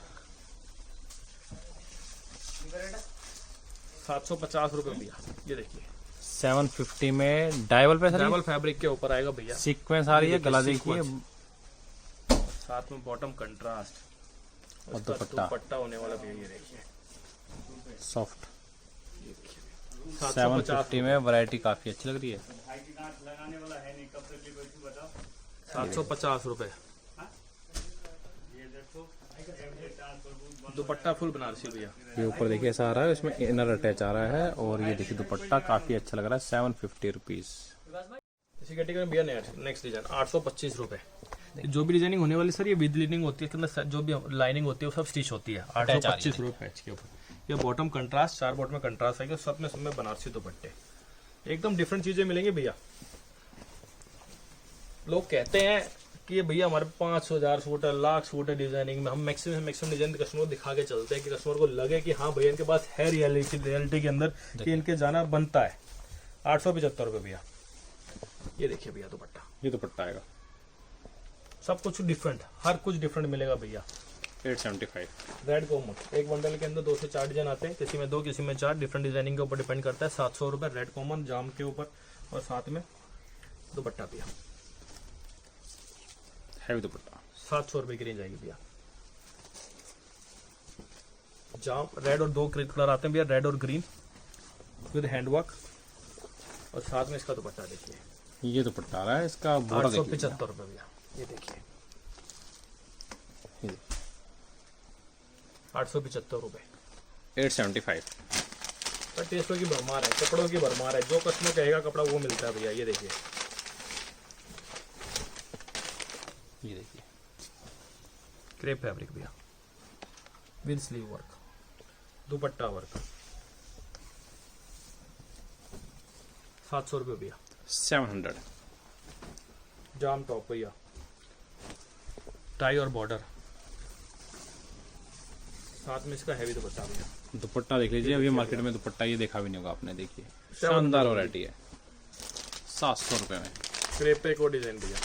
Speaker 1: 750 रुपए भैया। ये देखिए
Speaker 2: 750 में डायवल पे
Speaker 1: डबल फैब्रिक के ऊपर आएगा भैया,
Speaker 2: सीक्वेंस आ रही है, गला देखिए,
Speaker 1: साथ में बॉटम कंट्रास्ट,
Speaker 2: और
Speaker 1: उसका
Speaker 2: दुपट्टा
Speaker 1: दुपट्टा होने वाला भैया। ये देखिए
Speaker 2: सॉफ्ट।
Speaker 1: ये देखिए
Speaker 2: 750 में वैरायटी काफी अच्छी लग रही है।
Speaker 1: 750 रुपए, दुपट्टा फुल बनारसी भैया।
Speaker 2: ये ऊपर देखिए ऐसा आ रहा है, इसमें इनर अटैच आ रहा है, और ये देखिए दुपट्टा काफी अच्छा लग रहा है। 750 रुपीज।
Speaker 1: इसी कैटेगरी में भैया नेक्स्ट डिजाइन 825 रुपए। जो भी डिजाइनिंग होने वाली सर, ये विद लाइनिंग होती है, तो जो भी लाइनिंग होती है वो सब स्टिच होती है। 825 रुपए पैच के ऊपर। ये बॉटम कंट्रास्ट, 4 बॉटम में कंट्रास्ट आएगा, सब में बनारसी दुपट्टे, एकदम डिफरेंट चीजें मिलेंगी भैया। लोग कहते हैं कि भैया हमारे 500,000 सूट है, लाख सूट है डिजाइनिंग में, हम मैक्सिमम डिजाइन कस्टमर को दिखा के चलते हैं कि कस्टमर को लगे कि हाँ भैया इनके पास है रियलिटी के अंदर कि इनके जाना बनता है। 875 रुपये भैया। ये देखिए भैया दुपट्टा,
Speaker 2: ये दुपट्टा आएगा
Speaker 1: सब कुछ डिफरेंट, हर कुछ डिफरेंट मिलेगा भैया।
Speaker 2: 875।
Speaker 1: रेड कॉमन, एक बंडल के अंदर 2 से 4 डिजाइन आते हैं, किसी में 2 किसी में 4, डिफरेंट डिजाइनिंग के ऊपर डिपेंड करता है। 700 रुपये रेड कॉमन जाम के ऊपर, और साथ में दुपट्टा भैया
Speaker 2: हैवी दुपट्टा
Speaker 1: 700 रुपये की रेंज आएगी भैया। जाम रेड और 2 कलर आते हैं भैया, रेड और ग्रीन विद हैंडवर्क, और साथ में इसका दुपट्टा देखिए।
Speaker 2: ये दुपट्टा आ रहा है, इसका बॉर्डर देखिए
Speaker 1: 875 रुपये भैया। ये देखिए 875 रुपये।
Speaker 2: 875।
Speaker 1: पर टेस्टों की भरमार है, कपड़ों की भरमार है, जो कस्टमर कहेगा कपड़ा वो मिलता है भैया। ये देखिए,
Speaker 2: ये देखिए
Speaker 1: क्रेप फैब्रिक भैया with sleeve work, dupatta work, 700 रुपये भैया।
Speaker 2: 700।
Speaker 1: जाम टॉप भैया, टाई और बॉर्डर, साथ में इसका हैवी दुपट्टा भैया।
Speaker 2: दुपट्टा देख लीजिए, अभी मार्केट में दुपट्टा ये देखा भी नहीं होगा आपने। देखिए शानदार वैरायटी है 700 रुपए में।
Speaker 1: क्रेप पे एक और डिजाइन भैया,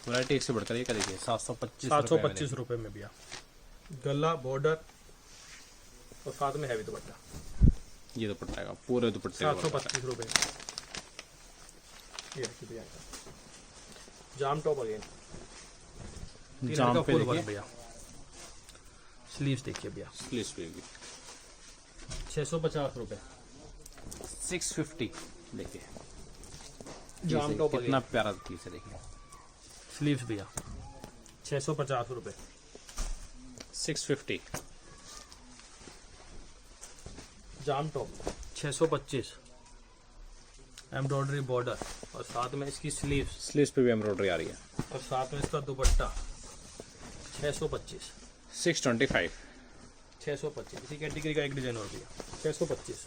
Speaker 2: वैरायटी इससे बढ़कर ये क्या देखिए 725
Speaker 1: 725 रुपये में भैया। गला, बॉर्डर और साथ में हैवी दुपट्टा,
Speaker 2: ये दुपट्टा आएगा पूरे दुपट्टे
Speaker 1: 725 रुपये। ये देखिए भैया, जाम टॉप अगेन,
Speaker 2: जाम पे
Speaker 1: फुल
Speaker 2: देखिए,
Speaker 1: वर्क भैया। स्लीव्स देखिए भैया,
Speaker 2: स्लीव्स पे भी
Speaker 1: 650 रुपये।
Speaker 2: 650। देखिए
Speaker 1: जाम टॉप
Speaker 2: कितना
Speaker 1: अगेन,
Speaker 2: प्यारा पीस है। देखिए
Speaker 1: स्लीव्स भैया 650 रुपये।
Speaker 2: 650।
Speaker 1: जाम टॉप 625, एम्ब्रॉयडरी बॉर्डर, और साथ में इसकी स्लीव्स,
Speaker 2: स्लीव्स पे भी एम्ब्रॉयडरी आ रही है।
Speaker 1: और साथ में इसका दुपट्टा 625।
Speaker 2: 625।
Speaker 1: 625 इसी कैटेगरी का एक डिजाइन और भैया, 625।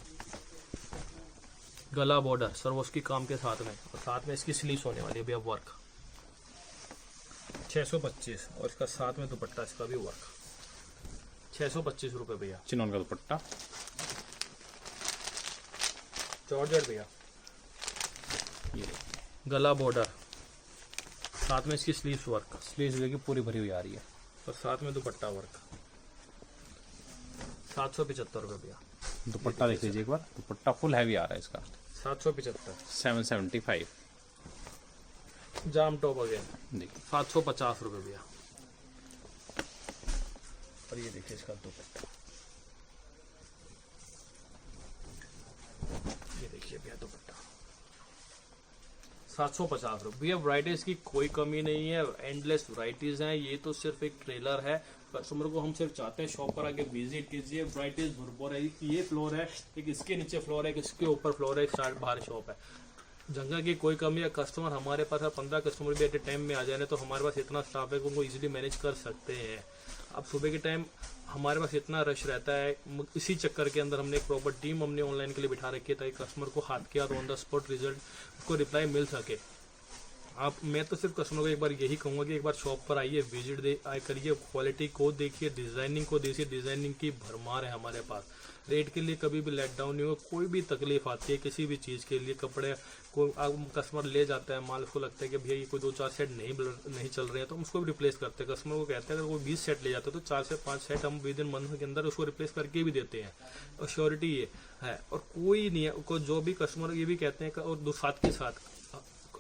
Speaker 1: गला, बॉर्डर, सरवोस्की काम के साथ में, और साथ में इसकी स्लीव्स होने वाली है भैया वर्क, 625, और इसका साथ में दुपट्टा, इसका भी वर्क, 625 रुपये भैया।
Speaker 2: चिनॉन का दुपट्टा,
Speaker 1: जॉर्जेट भैया,
Speaker 2: ये देखिए
Speaker 1: गला, बॉर्डर, साथ में इसकी स्लीव्स वर्क,
Speaker 2: स्लीव्स देखिए पूरी भरी हुई आ रही है।
Speaker 1: और साथ में दुपट्टा वर्क, 775 रुपये भैया।
Speaker 2: दुपट्टा देख लीजिए एक बार, दुपट्टा फुल हैवी आ रहा है इसका।
Speaker 1: 775।
Speaker 2: 775।
Speaker 1: जाम टॉप अगेन,
Speaker 2: देखिए
Speaker 1: 750 रुपये भैया। और ये देखिए इसका दुपट्टा, ये देखिए भैया दुपट्टा 750 रुपये भैया। वराइटीज की कोई कमी नहीं है, एंडलेस वराइटीज हैं। ये तो सिर्फ एक ट्रेलर है, कस्टमर को हम सिर्फ चाहते हैं शॉप पर आके विजिट कीजिए। वराइटीज भरपूर है, ये फ्लोर है, एक इसके नीचे फ्लोर है, एक इसके ऊपर फ्लोर है, एक साइड बाहर शॉप है। जगह की कोई कमी है, कस्टमर हमारे पास है, 15 कस्टमर भी एट ए टाइम में आ जाए तो हमारे पास इतना स्टाफ है कि उनको इजीली मैनेज कर सकते हैं। अब सुबह के टाइम हमारे पास इतना रश रहता है, इसी चक्कर के अंदर हमने एक प्रॉपर टीम हमने ऑनलाइन के लिए बिठा रखी है ताकि कस्टमर को हाथ के हाथ ऑन द स्पॉट रिजल्ट को रिप्लाई मिल सके। आप मैं तो सिर्फ कस्टमर को एक बार यही कहूँगा कि एक बार शॉप पर आइए, विजिट दे आए करिए, क्वालिटी को देखिए, डिजाइनिंग को देखिए। डिजाइनिंग की भरमार है हमारे पास, रेट के लिए कभी भी लेट डाउन नहीं हो। कोई भी तकलीफ आती है किसी भी चीज़ के लिए, कपड़े को कस्टमर ले जाता है माल, उसको लगता है कि भैया ये कोई 2-4 सेट नहीं चल रहे हैं तो हम उसको भी रिप्लेस करते हैं। कस्टमर को कहते हैं अगर कोई 20 सेट ले जाता है तो 4 से 5 सेट हम विद इन मंथ के अंदर उसको रिप्लेस करके भी देते हैं। और श्योरिटी ये है, और कोई नहीं है को जो भी कस्टमर ये भी कहते हैं। और साथ के साथ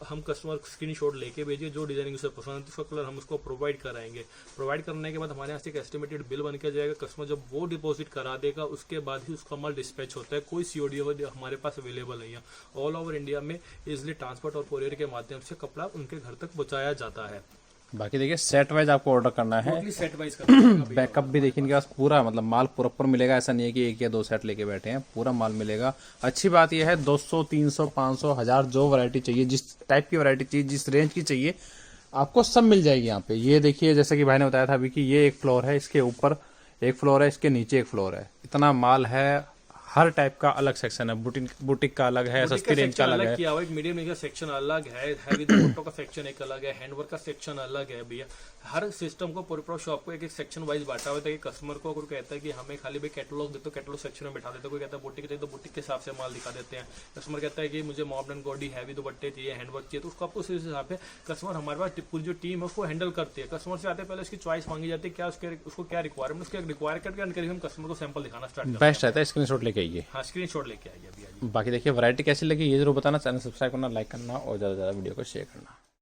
Speaker 1: हम कस्टमर स्क्रीनशॉट लेके भेजिए, जो डिजाइनिंग उसे पसंद है उसका कलर हम उसको प्रोवाइड कराएंगे। प्रोवाइड करने के बाद हमारे यहाँ से एक एस्टिमेटेड बिल बन के जाएगा। कस्टमर जब वो डिपॉजिट करा देगा उसके बाद ही उसका माल डिस्पैच होता है। कोई सीओडी हमारे पास अवेलेबल नहीं है। ऑल ओवर इंडिया में इजिली ट्रांसपोर्ट और कोरियर के माध्यम से कपड़ा उनके घर तक पहुंचाया जाता है।
Speaker 2: बाकी देखिए सेट वाइज आपको ऑर्डर करना है,
Speaker 1: टोटली सेट वाइज करना
Speaker 2: बैकअप भी देखिए इनके पास पूरा, मतलब माल प्रॉपर मिलेगा। ऐसा नहीं है कि 1 या 2 सेट लेके बैठे हैं, पूरा माल मिलेगा। अच्छी बात यह है 200, 300, 500, 1000 जो वैरायटी चाहिए, जिस टाइप की वैरायटी चाहिए, जिस रेंज की चाहिए, आपको सब मिल जाएगी यहाँ पे। ये देखिए जैसे कि भाई ने बताया था अभी कि ये एक फ्लोर है, इसके ऊपर एक फ्लोर है, इसके नीचे एक फ्लोर है। इतना माल है, हर टाइप का अलग सेक्शन है, बुटीक का अलग है, सस्ती रेंज का अलग है।
Speaker 1: किया हुआ एक मीडियम रेंज का सेक्शन अलग है, हैवी दुपट्टों का सेक्शन एक अलग है, हैंडवर्क का सेक्शन अलग है भैया। हर सिस्टम को पूरे शॉप को एक एक सेक्शन वाइज बांटा हुआ है कि कस्टमर को अगर कहता है कि हमें खाली भाई कैटलॉग दे तो कैटलॉग सेक्शन में बैठा देते हैं, कोई कहता है बुटीक चाहिए तो बुटीक के हिसाब से माल दिखा देते हैं। कस्टमर कहता है कि मुझे मॉडर्न गॉडी हैवी दुपट्टे चाहिए, हैंडवर्क चाहिए, तो उसको आपको उस हिसाब से कस्टमर हमारे पास पूरी जो टीम है उसको हैंडल करती है। कस्टमर से आते पहले उसकी चॉइस मांगी जाती है, क्या उसको क्या रिक्वायरमेंट, उसके रिक्वायर करके हम कस्टमर को सैंपल दिखाना स्टार्ट करते हैं।
Speaker 2: बेस्ट रहता है, स्क्रीनशॉट लेके आइए।
Speaker 1: हाँ, स्क्रीनशॉट लेके आइए भैया जी।
Speaker 2: बाकी देखिए वैरायटी कैसी लगी ये जरूर बताना, चैनल सब्सक्राइब करना, लाइक करना और ज़्यादा से ज़्यादा वीडियो को शेयर करना।